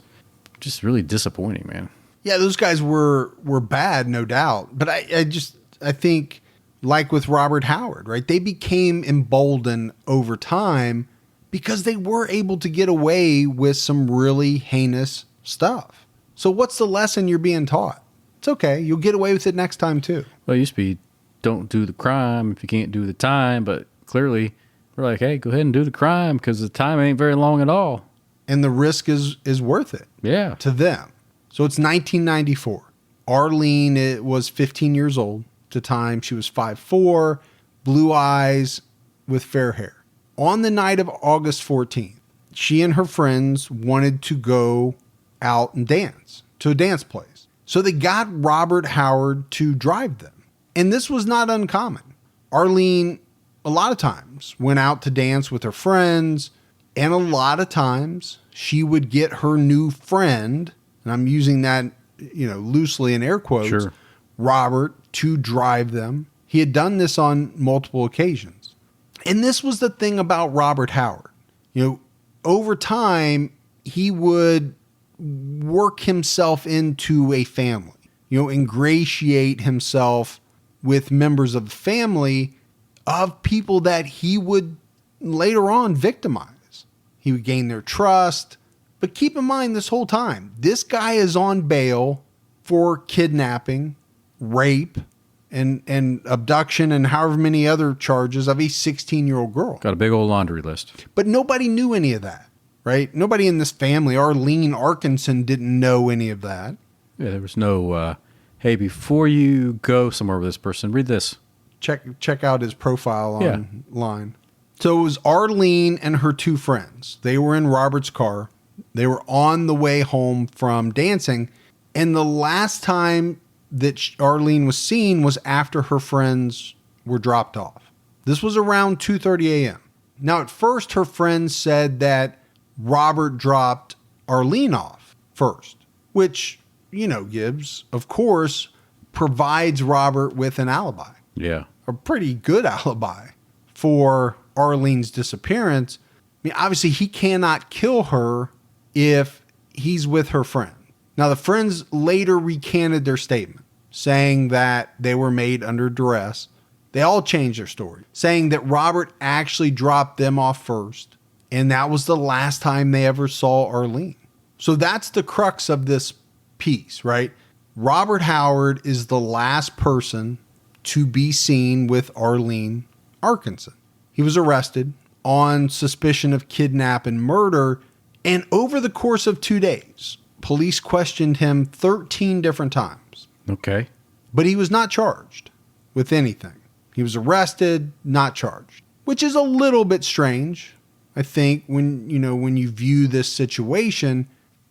just really disappointing, man. Yeah, those guys were bad, no doubt. But I think, like with Robert Howard, right? They became emboldened over time because they were able to get away with some really heinous stuff. So what's the lesson you're being taught? It's okay. You'll get away with it next time too. Well, it used to be, don't do the crime if you can't do the time. But clearly, we're like, hey, go ahead and do the crime because the time ain't very long at all. And the risk is worth it. Yeah. To them. So it's 1994. Arlene was 15 years old at the time. She was 5'4", blue eyes with fair hair. On the night of August 14th, she and her friends wanted to go out and dance to a dance place. So they got Robert Howard to drive them. And this was not uncommon. Arlene, a lot of times, went out to dance with her friends. And a lot of times, she would get her new friend, and I'm using that, loosely in air quotes, sure, Robert, to drive them. He had done this on multiple occasions. And this was the thing about Robert Howard. Over time, he would work himself into a family, ingratiate himself with members of the family of people that he would later on victimize. He would gain their trust. But keep in mind this whole time, this guy is on bail for kidnapping, rape, and abduction, and however many other charges of a 16-year-old girl. Got a big old laundry list. But nobody knew any of that, right? Nobody in this family, Arlene Arkinson, didn't know any of that. Yeah, there was no, hey, before you go somewhere with this person, read this. Check out his profile online. So it was Arlene and her two friends. They were in Robert's car. They were on the way home from dancing. And the last time that Arlene was seen was after her friends were dropped off. This was around 2:30 a.m. Now, at first, her friends said that Robert dropped Arlene off first, which, Gibbs, of course, provides Robert with an alibi. Yeah. A pretty good alibi for Arlene's disappearance. I mean, obviously, he cannot kill her if he's with her friend. Now, the friends later recanted their statement, saying that they were made under duress. They all changed their story, saying that Robert actually dropped them off first, and that was the last time they ever saw Arlene. So that's the crux of this piece, right? Robert Howard is the last person to be seen with Arlene Arkinson. He was arrested on suspicion of kidnap and murder, and over the course of 2 days, police questioned him 13 different times. Okay. But he was not charged with anything. He was arrested, not charged, which is a little bit strange, I think, when you view this situation.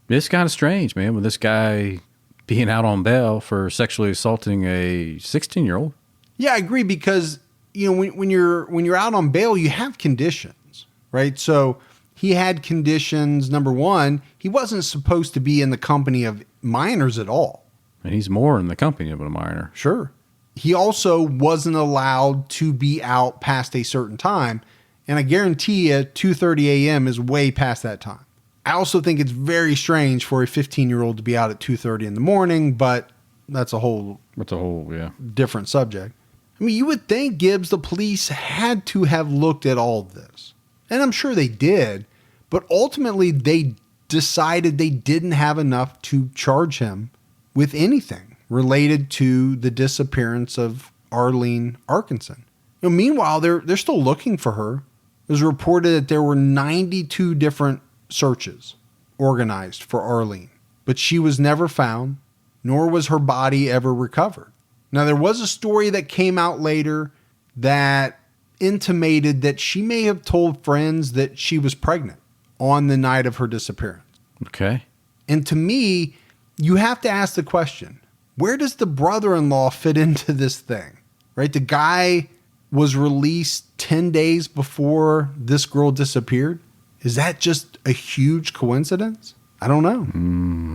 It's kind of strange, man, with this guy being out on bail for sexually assaulting a 16-year-old. Yeah, I agree, because when you're out on bail, you have conditions, right? So he had conditions. Number one, he wasn't supposed to be in the company of minors at all. And he's more in the company of a minor. Sure. He also wasn't allowed to be out past a certain time. And I guarantee you 2:30 a.m. is way past that time. I also think it's very strange for a 15-year-old to be out at 2:30 in the morning, but that's a whole different subject. I mean, you would think, Gibbs, the police had to have looked at all of this. And I'm sure they did, but ultimately they decided they didn't have enough to charge him with anything related to the disappearance of Arlene Arkinson. Meanwhile, they're still looking for her. It was reported that there were 92 different searches organized for Arlene, but she was never found, nor was her body ever recovered. Now, there was a story that came out later that intimated that she may have told friends that she was pregnant on the night of her disappearance. Okay. And to me, you have to ask the question, where does the brother-in-law fit into this thing, right? The guy was released 10 days before this girl disappeared. Is that just a huge coincidence? I don't know.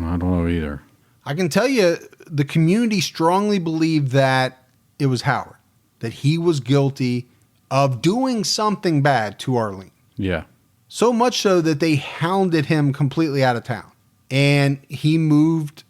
I don't know either. I can tell you the community strongly believed that it was Howard, that he was guilty of doing something bad to Arlene. Yeah. So much so that they hounded him completely out of town. And he moved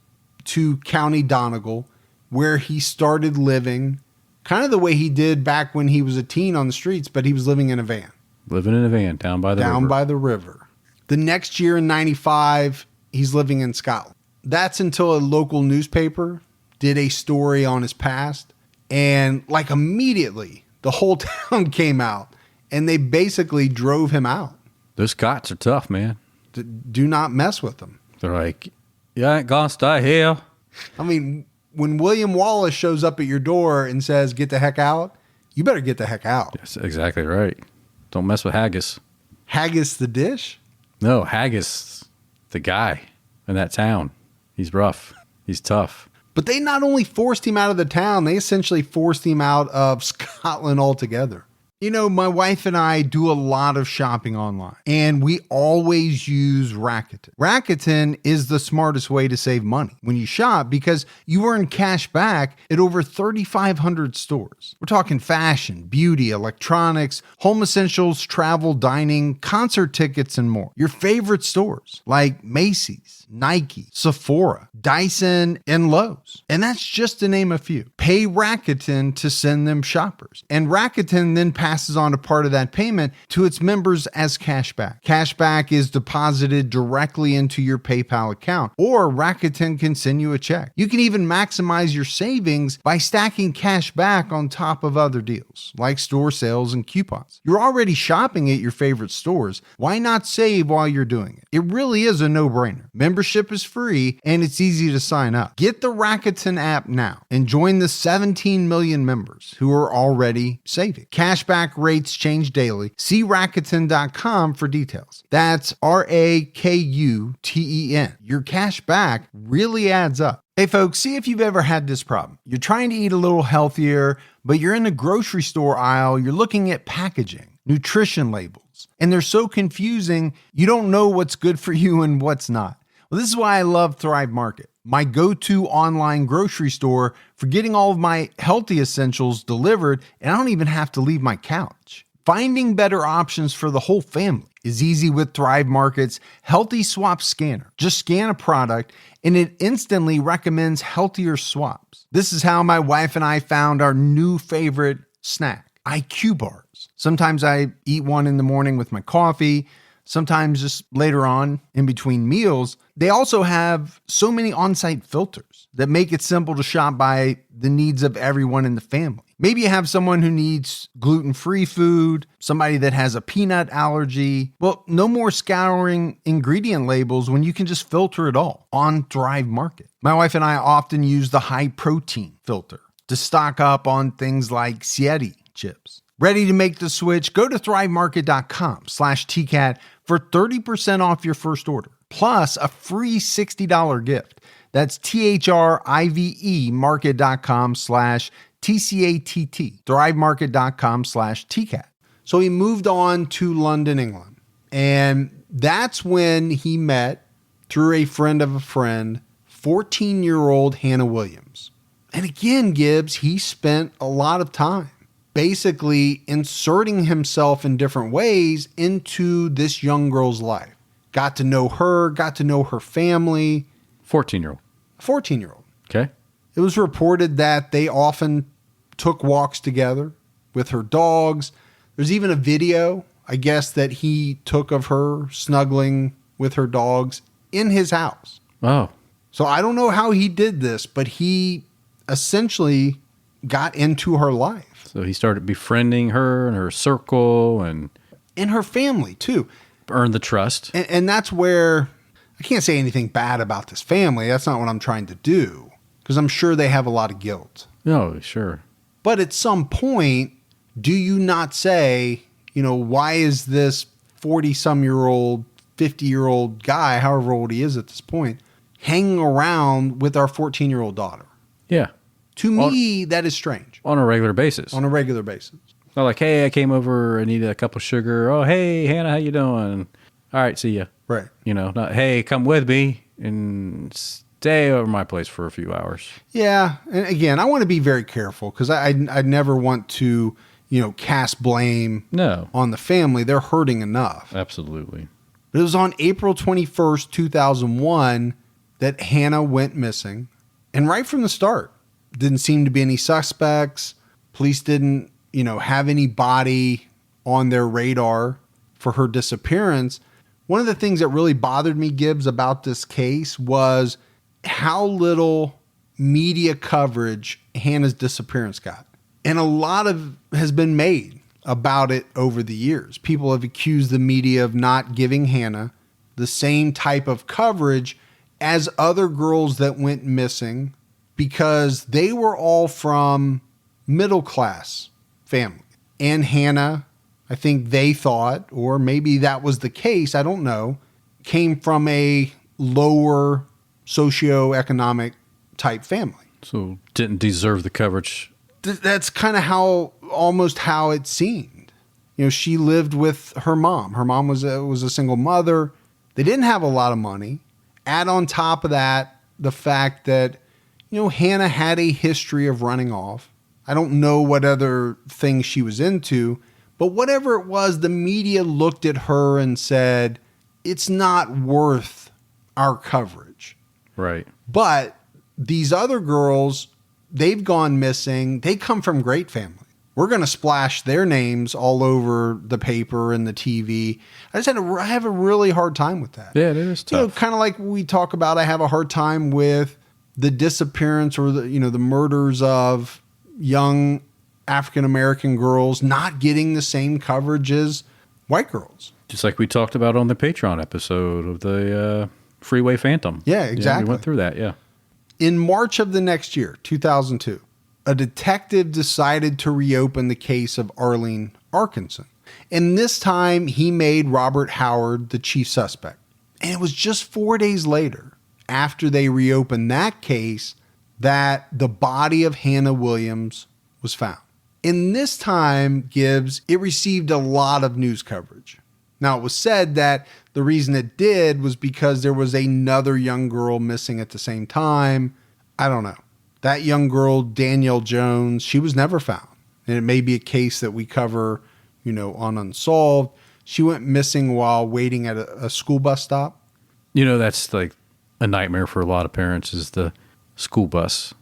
to County Donegal, where he started living kind of the way he did back when he was a teen on the streets, but he was living in a van. Living in a van down by the river. Down by the river. The next year in 95, he's living in Scotland. That's until a local newspaper did a story on his past. And like immediately, the whole town came out and they basically drove him out. Those Scots are tough, man. Do not mess with them. They're like, you ain't gonna stay here. I mean, when William Wallace shows up at your door and says, get the heck out, you better get the heck out. That's exactly right. Don't mess with Haggis. Haggis the dish? No, Haggis, the guy in that town. He's rough. He's tough. But they not only forced him out of the town, they essentially forced him out of Scotland altogether. You know, my wife and I do a lot of shopping online, and we always use Rakuten. Rakuten is the smartest way to save money when you shop because you earn cash back at over 3,500 stores. We're talking fashion, beauty, electronics, home essentials, travel, dining, concert tickets, and more. Your favorite stores like Macy's, Nike, Sephora, Dyson, and Lowe's. And that's just to name a few. Pay Rakuten to send them shoppers. And Rakuten then passes on a part of that payment to its members as cashback. Cashback is deposited directly into your PayPal account, or Rakuten can send you a check. You can even maximize your savings by stacking cash back on top of other deals, like store sales and coupons. You're already shopping at your favorite stores. Why not save while you're doing it? It really is a no-brainer. Membership is free, and it's easy to sign up. Get the Rakuten app now and join the 17 million members who are already saving. Cashback rates change daily. See Rakuten.com for details. That's Rakuten. Your cash back really adds up. Hey folks, see if you've ever had this problem. You're trying to eat a little healthier, but you're in the grocery store aisle, you're looking at packaging, nutrition labels, and they're so confusing, you don't know what's good for you and what's not. Well, this is why I love Thrive Market, my go-to online grocery store for getting all of my healthy essentials delivered, and I don't even have to leave my couch. Finding better options for the whole family is easy with Thrive Market's Healthy Swap Scanner. Just scan a product, and it instantly recommends healthier swaps. This is how my wife and I found our new favorite snack, IQ bars. Sometimes I eat one in the morning with my coffee, sometimes just later on in between meals. They also have so many on-site filters that make it simple to shop by the needs of everyone in the family. Maybe you have someone who needs gluten-free food, somebody that has a peanut allergy. Well, no more scouring ingredient labels when you can just filter it all on Thrive Market. My wife and I often use the high-protein filter to stock up on things like Sieti chips. Ready to make the switch? Go to thrivemarket.com/TCAT for 30% off your first order, plus a free $60 gift. That's THRIVE market.com/TCATT, thrivemarket.com/TCAT. So he moved on to London, England. And that's when he met, through a friend of a friend, 14-year-old Hannah Williams. And again, Gibbs, he spent a lot of time basically inserting himself in different ways into this young girl's life. Got to know her family. 14-year-old. 14-year-old. Okay. It was reported that they often took walks together with her dogs. There's even a video, I guess, that he took of her snuggling with her dogs in his house. Oh. So I don't know how he did this, but he essentially got into her life. So he started befriending her and her circle and her family too. Earned the trust. And that's where I can't say anything bad about this family. That's not what I'm trying to do, because I'm sure they have a lot of guilt. No, sure. But at some point, do you not say, why is this 40-some-year-old, 50-year-old guy, however old he is at this point, hanging around with our 14-year-old daughter. Yeah. To me, that is strange. On a regular basis. On a regular basis. Not like, hey, I came over, I needed a cup of sugar. Oh, hey, Hannah, how you doing? All right, see ya. Right. You know, not, hey, come with me and stay over my place for a few hours. Yeah. And again, I want to be very careful because I never want to, cast blame on the family. They're hurting enough. Absolutely. But it was on April 21st, 2001 that Hannah went missing. And right from the start, didn't seem to be any suspects. Police didn't, have anybody on their radar for her disappearance. One of the things that really bothered me, Gibbs, about this case was how little media coverage Hannah's disappearance got. And a lot has been made about it over the years. People have accused the media of not giving Hannah the same type of coverage as other girls that went missing because they were all from middle class families. And Hannah, I think they thought, or maybe that was the case, I don't know, came from a lower socioeconomic type family. So didn't deserve the coverage. That's kind of almost how it seemed. She lived with her mom. Her mom was a single mother. They didn't have a lot of money. Add on top of that, the fact that, Hannah had a history of running off. I don't know what other things she was into, but whatever it was, the media looked at her and said, it's not worth our coverage. Right. But these other girls, they've gone missing. They come from great families. We're going to splash their names all over the paper and the TV. I have a really hard time with that. Yeah, it is tough. Kind of like we talk about, I have a hard time with the disappearance or the murders of young African-American girls not getting the same coverage as white girls. Just like we talked about on the Patreon episode of the Freeway Phantom. Yeah, exactly. Yeah, we went through that, yeah. In March of the next year, 2002, a detective decided to reopen the case of Arlene Arkinson. And this time he made Robert Howard the chief suspect. And it was just 4 days later, after they reopened that case, that the body of Hannah Williams was found. In this time, Gibbs, it received a lot of news coverage. Now, it was said that the reason it did was because there was another young girl missing at the same time. I don't know. That young girl, Danielle Jones, she was never found. And it may be a case that we cover, on Unsolved. She went missing while waiting at a school bus stop. That's like a nightmare for a lot of parents is the school bus,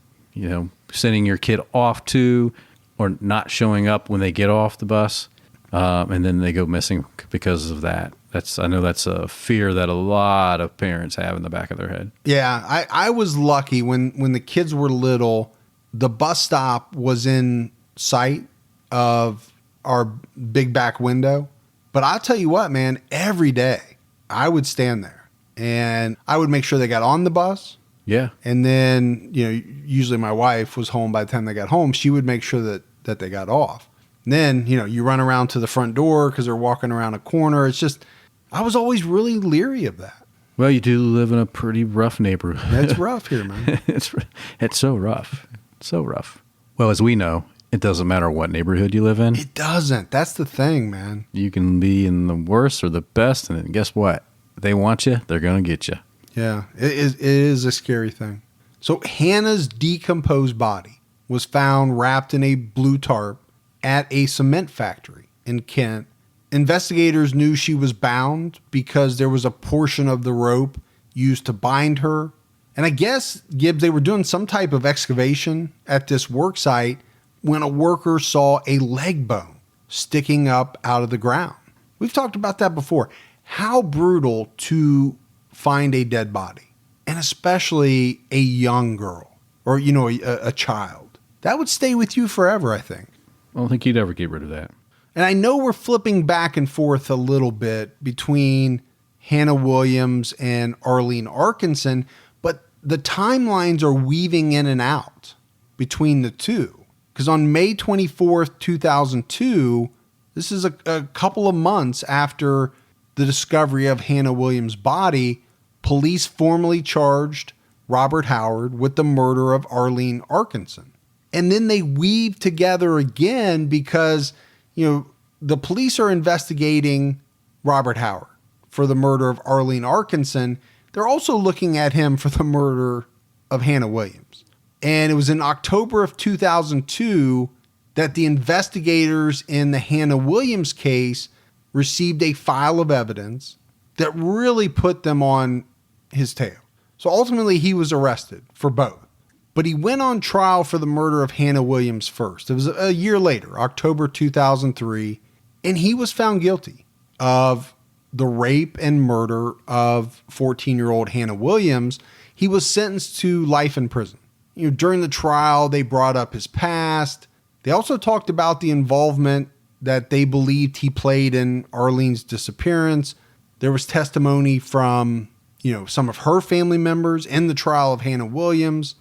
sending your kid off to or not showing up when they get off the bus. And then they go missing because of that. I know that's a fear that a lot of parents have in the back of their head. Yeah, I was lucky when the kids were little, the bus stop was in sight of our big back window. But I'll tell you what, man, every day I would stand there and I would make sure they got on the bus. Yeah. And then, usually my wife was home by the time they got home. She would make sure that they got off. And then, you run around to the front door because they're walking around a corner. It's just, I was always really leery of that. Well, you do live in a pretty rough neighborhood. It's rough here, man. It's so rough. It's so rough. Well, as we know, it doesn't matter what neighborhood you live in. It doesn't. That's the thing, man. You can be in the worst or the best, and then guess what? If they want you, they're going to get you. Yeah, it is a scary thing. So Hannah's decomposed body was found wrapped in a blue tarp at a cement factory in Kent. Investigators knew she was bound because there was a portion of the rope used to bind her. And I guess, Gibbs, they were doing some type of excavation at this work site when a worker saw a leg bone sticking up out of the ground. We've talked about that before. How brutal to find a dead body, and especially a young girl or, a child. That would stay with you forever, I think. I don't think you'd ever get rid of that. And I know we're flipping back and forth a little bit between Hannah Williams and Arlene Arkinson, but the timelines are weaving in and out between the two. Because on May 24th, 2002, this is a couple of months after the discovery of Hannah Williams' body, police formally charged Robert Howard with the murder of Arlene Arkinson. And then they weave together again because, the police are investigating Robert Howard for the murder of Arlene Arkinson. They're also looking at him for the murder of Hannah Williams. And it was in October of 2002 that the investigators in the Hannah Williams case received a file of evidence that really put them on his tail. So ultimately, he was arrested for both. But he went on trial for the murder of Hannah Williams first. It was a year later, October 2003, and he was found guilty of the rape and murder of 14-year-old Hannah Williams. He was sentenced to life in prison. During the trial, they brought up his past. They also talked about the involvement that they believed he played in Arlene's disappearance. There was testimony from, some of her family members in the trial of Hannah Williams.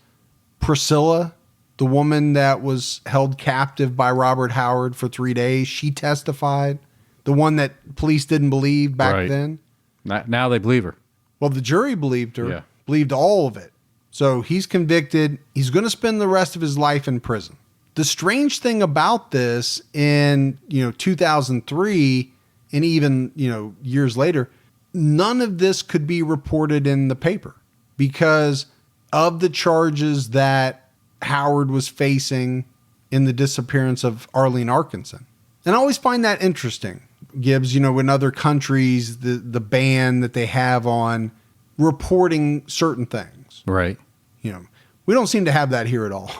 Priscilla, the woman that was held captive by Robert Howard for 3 days, she testified. The one that police didn't believe back then. Now they believe her. Well, the jury believed her, believed all of it. So he's convicted. He's going to spend the rest of his life in prison. The strange thing about this in, 2003 and even, years later, none of this could be reported in the paper because of the charges that Howard was facing in the disappearance of Arlene Arkinson. And I always find that interesting, Gibbs, in other countries, the ban that they have on reporting certain things. Right. We don't seem to have that here at all.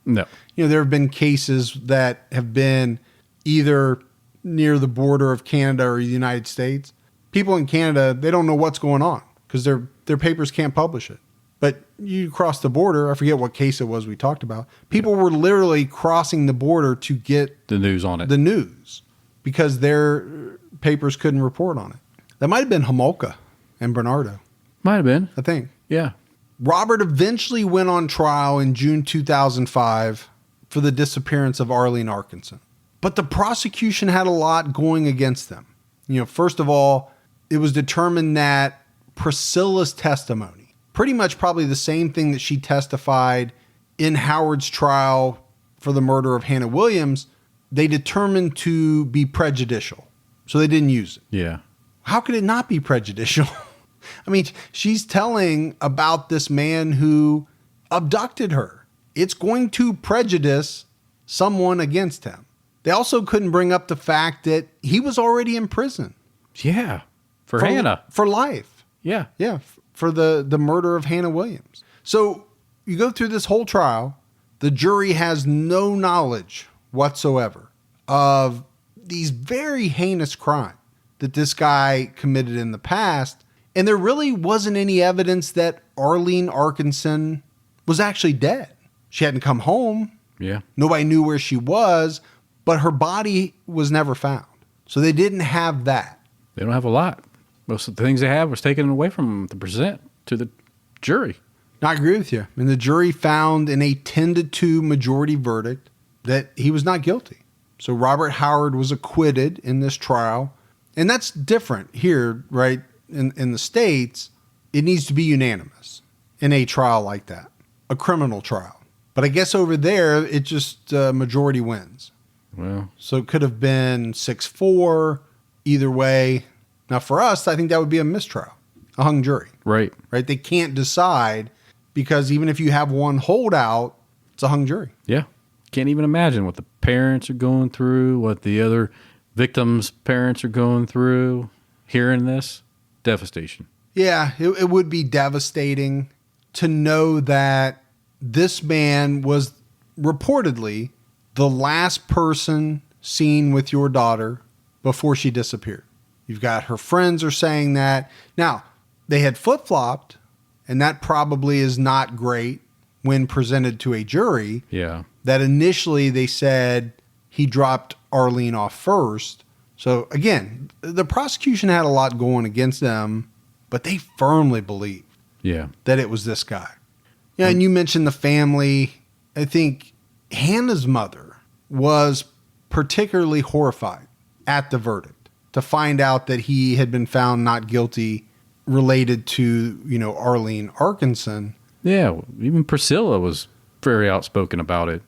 No. There have been cases that have been either near the border of Canada or the United States. People in Canada, they don't know what's going on because their papers can't publish it. But you cross the border, I forget what case it was we talked about. People were literally crossing the border to get the news on it. The news because their papers couldn't report on it. That might have been Homolka and Bernardo. Might have been. I think. Yeah. Robert eventually went on trial in June 2005 for the disappearance of Arlene Arkinson. But the prosecution had a lot going against them. First of all, it was determined that Priscilla's testimony, pretty much probably the same thing that she testified in Howard's trial for the murder of Hannah Williams, they determined to be prejudicial. So they didn't use it. Yeah. How could it not be prejudicial? I mean, she's telling about this man who abducted her. It's going to prejudice someone against him. They also couldn't bring up the fact that he was already in prison. Yeah. For Hannah. For life. Yeah. Yeah. For the murder of Hannah Williams. So you go through this whole trial. The jury has no knowledge whatsoever of these very heinous crimes that this guy committed in the past. And there really wasn't any evidence that Arlene Arkinson was actually dead. She hadn't come home. Yeah. Nobody knew where she was, but her body was never found. So they didn't have that. They don't have a lot. Most of the things they have was taken away from them to present to the jury. I agree with you. And the jury found in a 10-2 majority verdict that he was not guilty. So Robert Howard was acquitted in this trial. And that's different here, right? In the States, it needs to be unanimous in a trial like that, a criminal trial. But I guess over there, it just majority wins. Well, so it could have been 6-4 either way. Now for us, I think that would be a mistrial, a hung jury. Right. Right. They can't decide because even if you have one holdout, it's a hung jury. Yeah. Can't even imagine what the parents are going through, what the other victims' parents are going through. Hearing this, devastation. Yeah, it would be devastating to know that this man was reportedly the last person seen with your daughter before she disappeared. You've got her friends are saying that. Now, they had flip-flopped, and that probably is not great when presented to a jury. Yeah. That initially they said he dropped Arlene off first. So again, the prosecution had a lot going against them, but they firmly believed that it was this guy. Yeah, and you mentioned the family. I think Hannah's mother was particularly horrified at the verdict to find out that he had been found not guilty related to, Arlene Arkinson. Yeah, even Priscilla was very outspoken about it.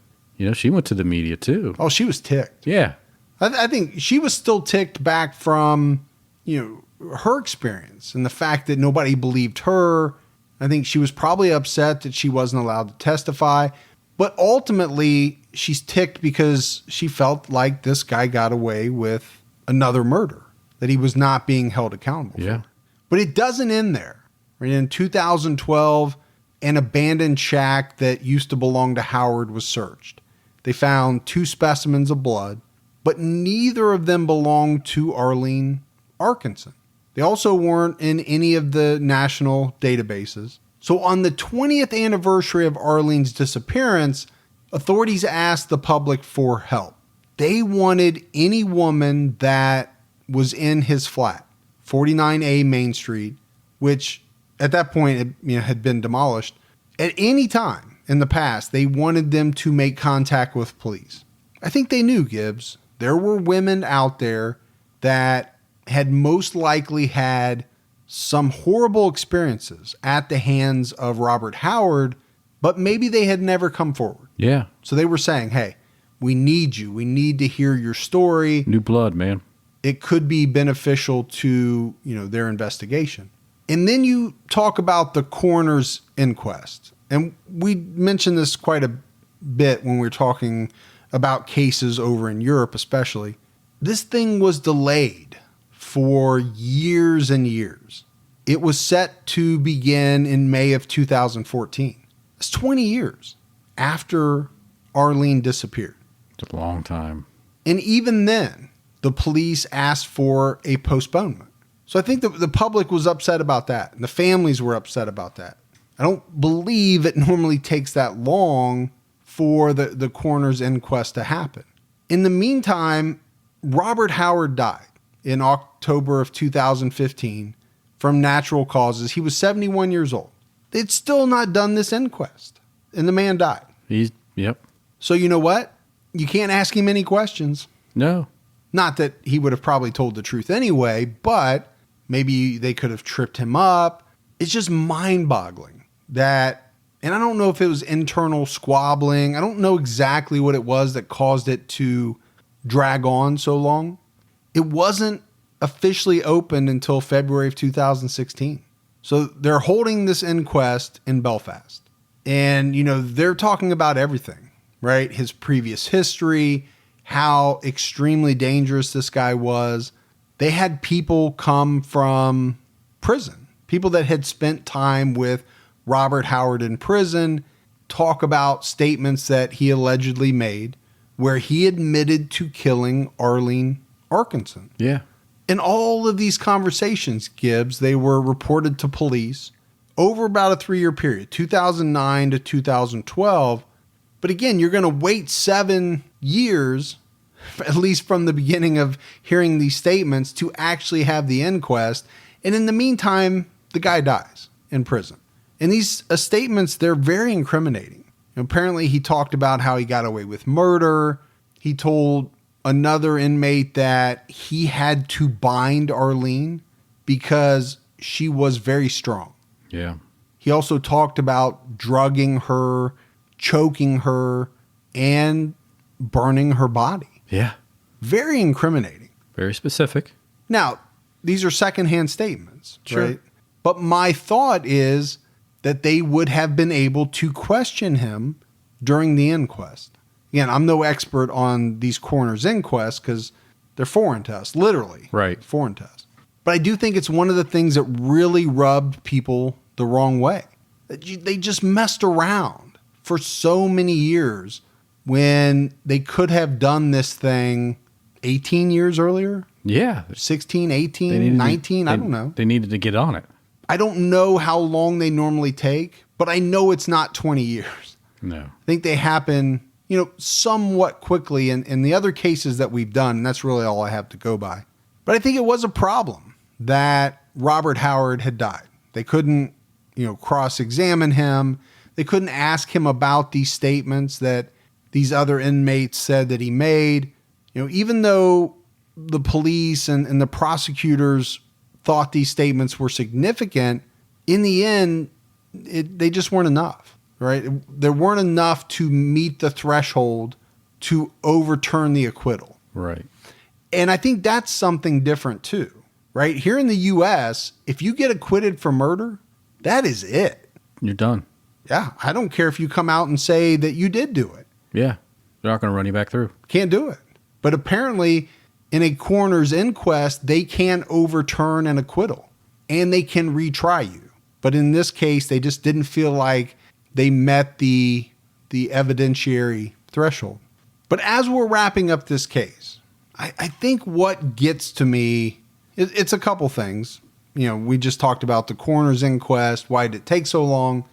She went to the media too. Oh, she was ticked. Yeah. I think she was still ticked back from, her experience and the fact that nobody believed her. I think she was probably upset that she wasn't allowed to testify. But ultimately, she's ticked because she felt like this guy got away with another murder, that he was not being held accountable Yeah. for. But it doesn't end there. Right? In 2012, an abandoned shack that used to belong to Howard was searched. They found 2 specimens of blood, but neither of them belonged to Arlene Arkinson. They also weren't in any of the national databases. So on the 20th anniversary of Arlene's disappearance, authorities asked the public for help. They wanted any woman that was in his flat, 49A Main Street, which at that point had been demolished. At any time in the past, they wanted them to make contact with police. I think they knew, Gibbs. There were women out there that had most likely had some horrible experiences at the hands of Robert Howard, but maybe they had never come forward. Yeah. So they were saying, hey, we need you. We need to hear your story. New blood, man. It could be beneficial to, their investigation. And then you talk about the coroner's inquest. And we mentioned this quite a bit when we were talking about cases over in Europe, especially. This thing was delayed for years and years. It was set to begin in May of 2014. It's 20 years after Arlene disappeared. It's a long time. And even then, the police asked for a postponement. So I think the public was upset about that, and the families were upset about that. I don't believe it normally takes that long for the coroner's inquest to happen. In the meantime, Robert Howard died in October of 2015 from natural causes. He was 71 years old. They'd still not done this inquest, and the man died. Yep. So you know what? You can't ask him any questions. No. Not that he would have probably told the truth anyway, but maybe they could have tripped him up. It's just mind-boggling that, and I don't know if it was internal squabbling. I don't know exactly what it was that caused it to drag on so long. It wasn't officially opened until February of 2016. So they're holding this inquest in Belfast. And, they're talking about everything, right? His previous history, how extremely dangerous this guy was. They had people come from prison, people that had spent time with Robert Howard in prison, talk about statements that he allegedly made where he admitted to killing Arlene Arkinson. Yeah. In all of these conversations, Gibbs, they were reported to police over about a 3-year period, 2009 to 2012. But again, you're going to wait 7 years, at least from the beginning of hearing these statements, to actually have the inquest. And in the meantime, the guy dies in prison. And these statements, they're very incriminating. Apparently, he talked about how he got away with murder. He told another inmate that he had to bind Arlene because she was very strong. Yeah. He also talked about drugging her, choking her, and burning her body. Yeah. Very incriminating. Very specific. Now, these are secondhand statements, Sure. right? But my thought is that they would have been able to question him during the inquest. Again, I'm no expert on these coroner's inquests because they're foreign to us, literally. Right. Foreign to us. But I do think it's one of the things that really rubbed people the wrong way. They just messed around for so many years when they could have done this thing 18 years earlier. Yeah. 16, 18, 19, I don't know. They needed to get on it. I don't know how long they normally take, but I know it's not 20 years. No. I think they happen, somewhat quickly in the other cases that we've done, and that's really all I have to go by. But I think it was a problem that Robert Howard had died. They couldn't, cross-examine him. They couldn't ask him about these statements that these other inmates said that he made. Even though the police and the prosecutors thought these statements were significant, in the end, they just weren't enough, right? There weren't enough to meet the threshold to overturn the acquittal. Right. And I think that's something different too, right? Here in the U.S., if you get acquitted for murder, that is it. You're done. Yeah. I don't care if you come out and say that you did do it. Yeah. They're not going to run you back through. Can't do it. But apparently, in a coroner's inquest, they can overturn an acquittal and they can retry you. But in this case, they just didn't feel like they met the evidentiary threshold. But as we're wrapping up this case, I think what gets to me, it's a couple things. You know, we just talked about the coroner's inquest. Why did it take so long?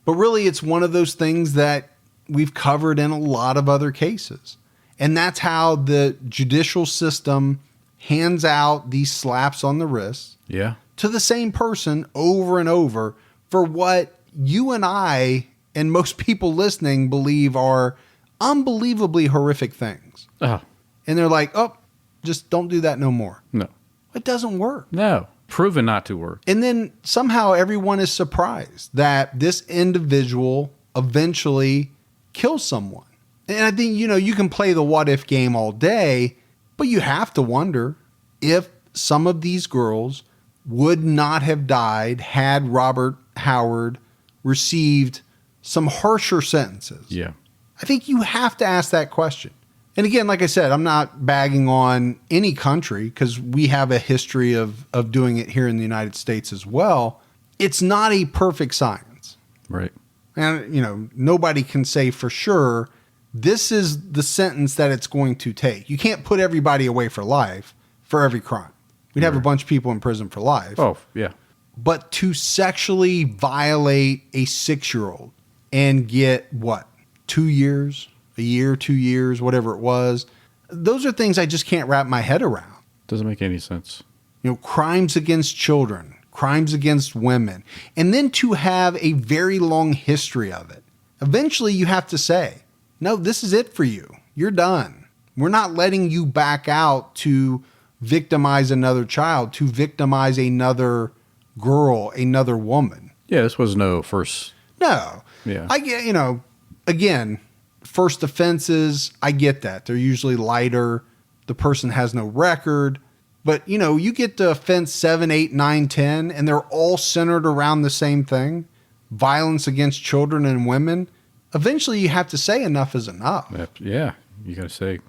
But really, it's one of those things that we've covered in a lot of other cases. And that's how the judicial system hands out these slaps on the wrist to the same person over and over for what you and I and most people listening believe are unbelievably horrific things. Oh. And they're like, oh, just don't do that no more. No. It doesn't work. No. Proven not to work. And then somehow everyone is surprised that this individual eventually kills someone. And I think, you know, you can play the what if game all day, but you have to wonder if some of these girls would not have died had Robert Howard received some harsher sentences. Yeah. I think you have to ask that question. And again, like I said, I'm not bagging on any country because we have a history of doing it here in the United States as well. It's not a perfect science. Right. And, you know, nobody can say for sure this is the sentence that it's going to take. You can't put everybody away for life for every crime. We'd have a bunch of people in prison for life. Oh, yeah. But to sexually violate a 6-year-old and get what? 2 years, a year, 2 years, whatever it was. Those are things I just can't wrap my head around. Doesn't make any sense. You know, crimes against children, crimes against women, and then to have a very long history of it. Eventually you have to say, no, this is it for you. You're done. We're not letting you back out to victimize another child, to victimize another girl, another woman. Yeah, this was no first. No. Yeah. I get, you know, again, first offenses, I get that. They're usually lighter. The person has no record. But, you know, you get to offense 7, 8, 9, 10, and they're all centered around the same thing, violence against children and women. Eventually, you have to say enough is enough. Yeah. You got to say,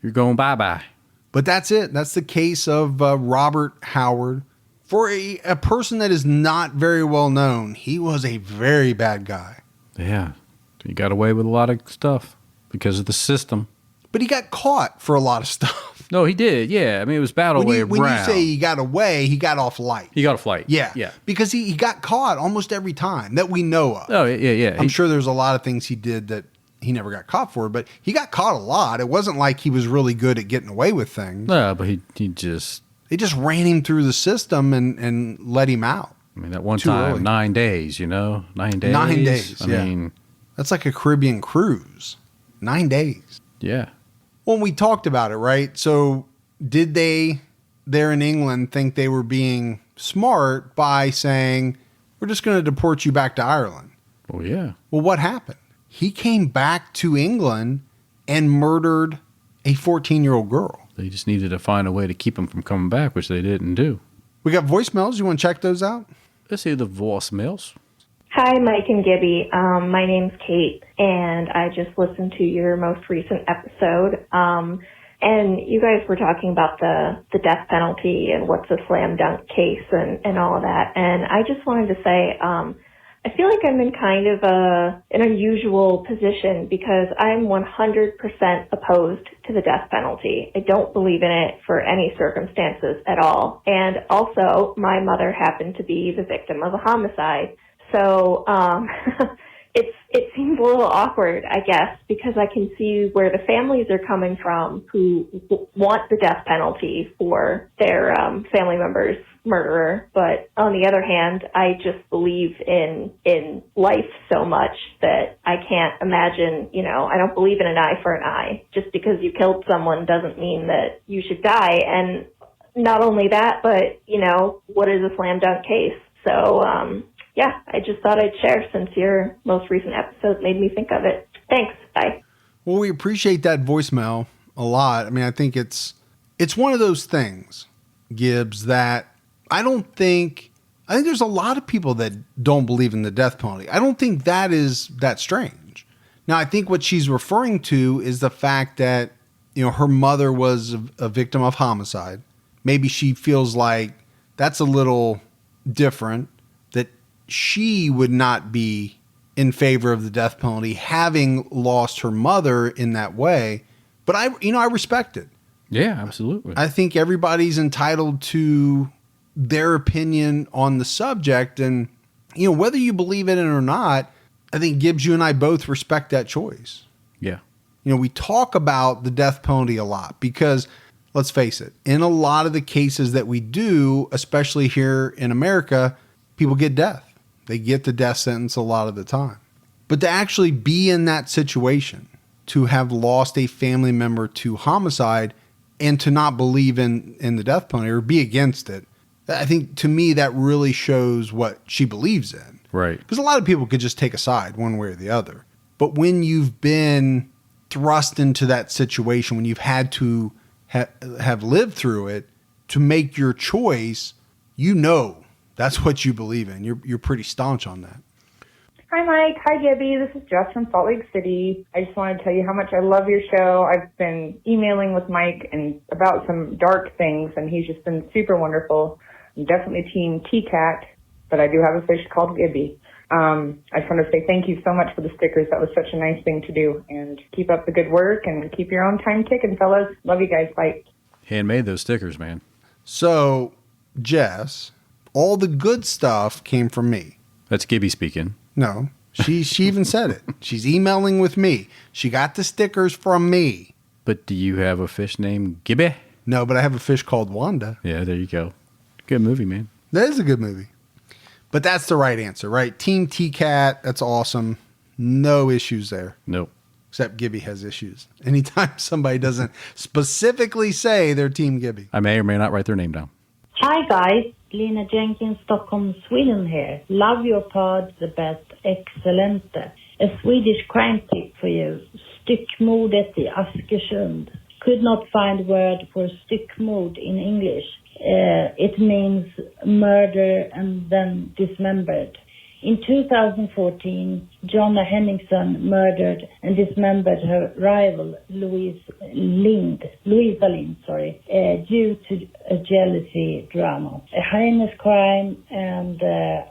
you're going bye-bye. But that's it. That's the case of Robert Howard. For a person that is not very well known, he was a very bad guy. Yeah. He got away with a lot of stuff because of the system. But he got caught for a lot of stuff. No, he did. Yeah. I mean, it was bad all the way around. When you say he got away, he got off light. He got a flight. Yeah. Yeah. Because he got caught almost every time that we know of. Oh, yeah. I'm sure there's a lot of things he did that he never got caught for, but he got caught a lot. It wasn't like he was really good at getting away with things. No, but he just... They just ran him through the system and let him out. I mean, that one time, early. 9 days, you know? 9 days. 9 days, I yeah. mean... That's like a Caribbean cruise. 9 days. Yeah. Well, we talked about it, right? So did they, there in England, think they were being smart by saying, we're just going to deport you back to Ireland? Well, yeah. Well, what happened? He came back to England and murdered a 14-year-old girl. They just needed to find a way to keep him from coming back, which they didn't do. We got voicemails. You want to check those out? Let's see the voicemails. Hi, Mike and Gibby. My name's Kate, and I just listened to your most recent episode. And you guys were talking about the death penalty and what's a slam dunk case and all of that. And I just wanted to say, I feel like I'm in kind of an unusual position because I'm 100% opposed to the death penalty. I don't believe in it for any circumstances at all. And also, my mother happened to be the victim of a homicide. So it seems a little awkward, I guess, because I can see where the families are coming from who want the death penalty for their family member's murderer. But on the other hand, I just believe in life so much that I can't imagine, you know, I don't believe in an eye for an eye. Just because you killed someone doesn't mean that you should die. And not only that, but, what is a slam dunk case? So, yeah, I just thought I'd share since your most recent episode made me think of it. Thanks. Bye. Well, we appreciate that voicemail a lot. I mean, I think it's one of those things, Gibbs, that I think there's a lot of people that don't believe in the death penalty. I don't think that is that strange. Now, I think what she's referring to is the fact that, her mother was a victim of homicide. Maybe she feels like that's a little different, that she would not be in favor of the death penalty, having lost her mother in that way. But I respect it. Yeah, absolutely. I think everybody's entitled to their opinion on the subject. And, whether you believe in it or not, I think Gibbs, you and I both respect that choice. Yeah. We talk about the death penalty a lot because, let's face it, in a lot of the cases that we do, especially here in America, people get death. They get the death sentence a lot of the time. But to actually be in that situation, to have lost a family member to homicide and to not believe in the death penalty or be against it, I think to me that really shows what she believes in. Right. Because a lot of people could just take a side one way or the other. But when you've been thrust into that situation, when you've had to have lived through it to make your choice, that's what you believe in. You're pretty staunch on that. Hi, Mike. Hi, Gibby. This is Jess from Salt Lake City. I just wanted to tell you how much I love your show. I've been emailing with Mike and about some dark things, and he's just been super wonderful. I'm definitely team T-Cat, but I do have a fish called Gibby. I just want to say thank you so much for the stickers. That was such a nice thing to do. And keep up the good work and keep your own time ticking, fellas. Love you guys. Bye. Handmade those stickers, man. So, Jess, all the good stuff came from me. That's Gibby speaking. No, she even said it. She's emailing with me. She got the stickers from me. But do you have a fish named Gibby? No, but I have a fish called Wanda. Yeah, there you go. Good movie, man. That is a good movie. But that's the right answer, right? Team T-Cat, that's awesome. No issues there. Nope. Except Gibby has issues. Anytime somebody doesn't specifically say they're Team Gibby. I may or may not write their name down. Hi guys, Lina Jenkins, Stockholm, Sweden here. Love your pod, the best, excellente. A Swedish crime tip for you. Styckmordet i Askersund. Could not find word for styckmord in English. It means murder and then dismembered. In 2014, Jonna Henningsson murdered and dismembered her rival, Louisa Lind, due to a jealousy drama. A heinous crime and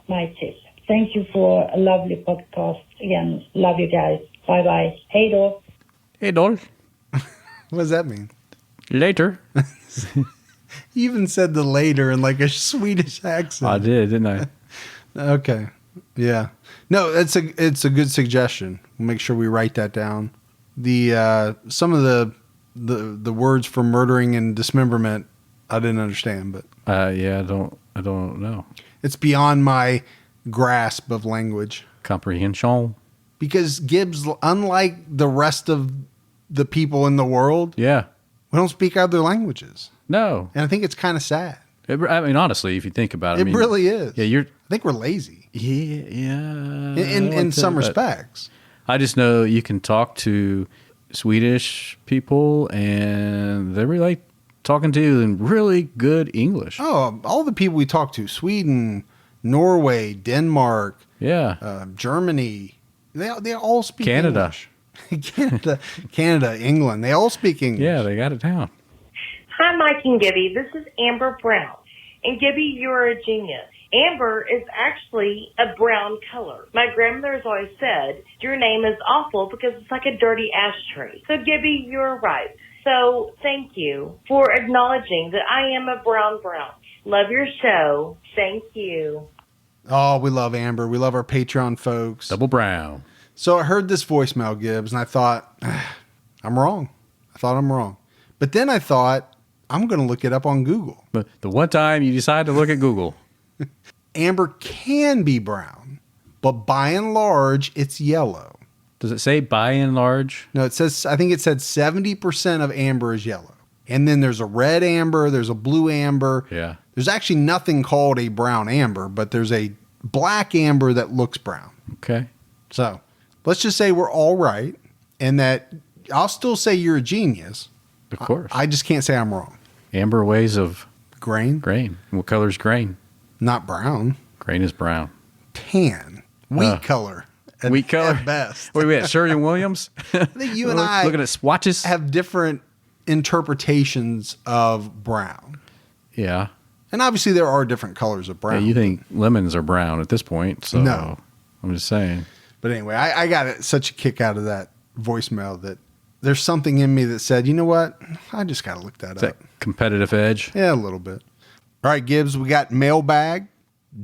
my tip. Thank you for a lovely podcast. Again, love you guys. Bye-bye. Hej då. Hey, doll. What does that mean? Later. You even said the later in like a Swedish accent. I did, didn't I? Okay. Yeah. No, it's a good suggestion. We'll make sure we write that down. The some of the words for murdering and dismemberment I didn't understand, but yeah, I don't know. It's beyond my grasp of language. Comprehension. Because Gibbs, unlike the rest of the people in the world, Yeah. we don't speak other languages. No. And I think it's kind of sad. I mean, honestly, if you think about it, It really is. Yeah, I think we're lazy. Yeah. In some respects. I just know you can talk to Swedish people and they really like talking to you in really good English. Oh, all the people we talk to, Sweden, Norway, Denmark, Yeah. Germany, they all speak Canada. English. Canada, England, they all speak English. Yeah, they got it down. Hi, Mike and Gibby. This is Amber Brown. And Gibby, you're a genius. Amber is actually a brown color. My grandmother has always said, your name is awful because it's like a dirty ashtray. So, Gibby, you're right. So, thank you for acknowledging that I am a brown. Love your show. Thank you. Oh, we love Amber. We love our Patreon folks. Double brown. So I heard this voicemail, Gibbs, and I thought, I'm wrong. But then I thought, I'm going to look it up on Google. But the one time you decide to look at Google. Amber can be brown, but by and large, it's yellow. Does it say by and large? No, I think it said 70% of amber is yellow. And then there's a red amber, there's a blue amber. Yeah. There's actually nothing called a brown amber, but there's a black amber that looks brown. Okay. So let's just say we're all right, and that I'll still say you're a genius. Of course. I just can't say I'm wrong. Amber ways of Grain? grain. What color is grain? Not brown. Grain is brown. Tan. Wheat color. Wheat color? At best. Wait, we at Sherwin-Williams? I think you and I looking at swatches. have different interpretations of brown. Yeah. And obviously there are different colors of Yeah, brown. you think lemons are brown at this point? So No. I'm just saying. But anyway, I got such a kick out of that voicemail that there's something in me that said, you know what? I just got to look that Is up. that competitive edge? Yeah, a little bit. All right, Gibbs, we got mailbag.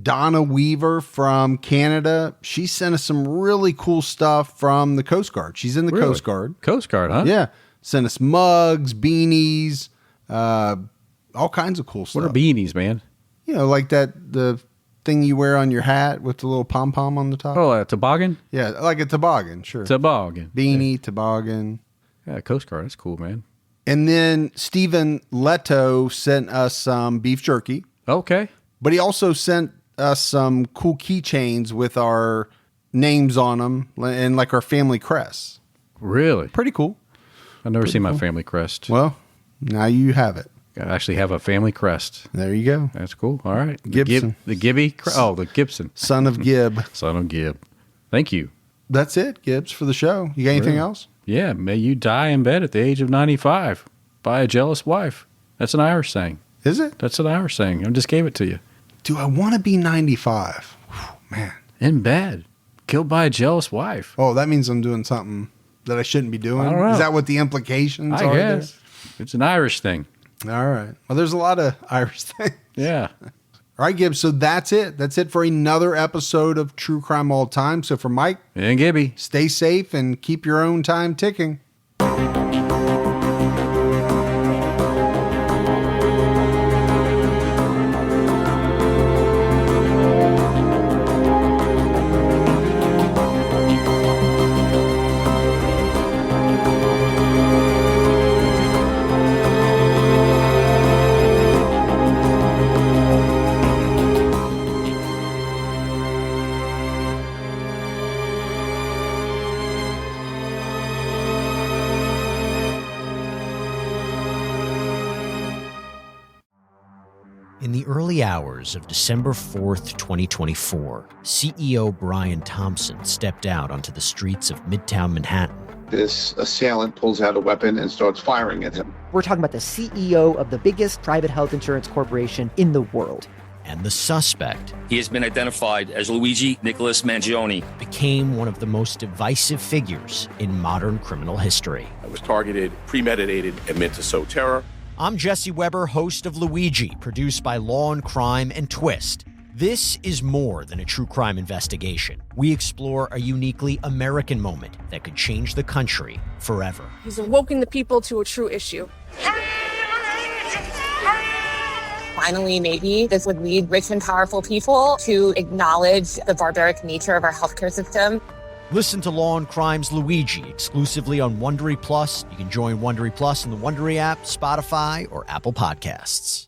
Donna Weaver from Canada. She sent us some really cool stuff from the Coast Guard. She's in the Really? Coast Guard. Coast Guard, huh? Yeah. Sent us mugs, beanies, all kinds of cool stuff. What are beanies, man? You know, like the thing you wear on your hat with the little pom-pom on the top. Oh, a toboggan? Yeah, like a toboggan, sure. Toboggan. Beanie, toboggan. Yeah, Coast Guard. That's cool, man. And then Stephen Leto sent us some beef jerky, Okay. but he also sent us some cool keychains with our names on them and like our family crests. Really? Pretty cool. I've never seen my family crest. Well, now you have it. I actually have a family crest. There you go. That's cool. All right. Gibson. The Gibby? The Gibson. Son of Gib. Son of Gib. Thank you. That's it, Gibbs, for the show. You got anything Really? else? Yeah, may you die in bed at the age of 95 by a jealous wife. That's an Irish saying. Is it? That's an Irish saying. I just gave it to you. Do I want to be 95? Whew, man. In bed. Killed by a jealous wife. Oh, that means I'm doing something that I shouldn't be doing? I don't know. Is that what the implications I are guess. It's an Irish thing. there? All right. Well, there's a lot of Irish things. Yeah. All right, Gibbs. So that's it. That's it for another episode of True Crime All Time. So for Mike, And Gibby. stay safe and keep your own time ticking. In the early hours of December 4th, 2024, CEO Brian Thompson stepped out onto the streets of Midtown Manhattan. This assailant pulls out a weapon and starts firing at him. We're talking about the CEO of the biggest private health insurance corporation in the world. And the suspect He has been identified as Luigi Nicholas Mangione. became one of the most divisive figures in modern criminal history. It was targeted, premeditated, and meant to sow terror. I'm Jesse Weber, host of Luigi, produced by Law and Crime and Twist. This is more than a true crime investigation. We explore a uniquely American moment that could change the country forever. He's awoken the people to a true issue. Finally, maybe this would lead rich and powerful people to acknowledge the barbaric nature of our healthcare system. Listen to Law and Crime's Luigi exclusively on Wondery Plus. You can join Wondery Plus in the Wondery app, Spotify, or Apple Podcasts.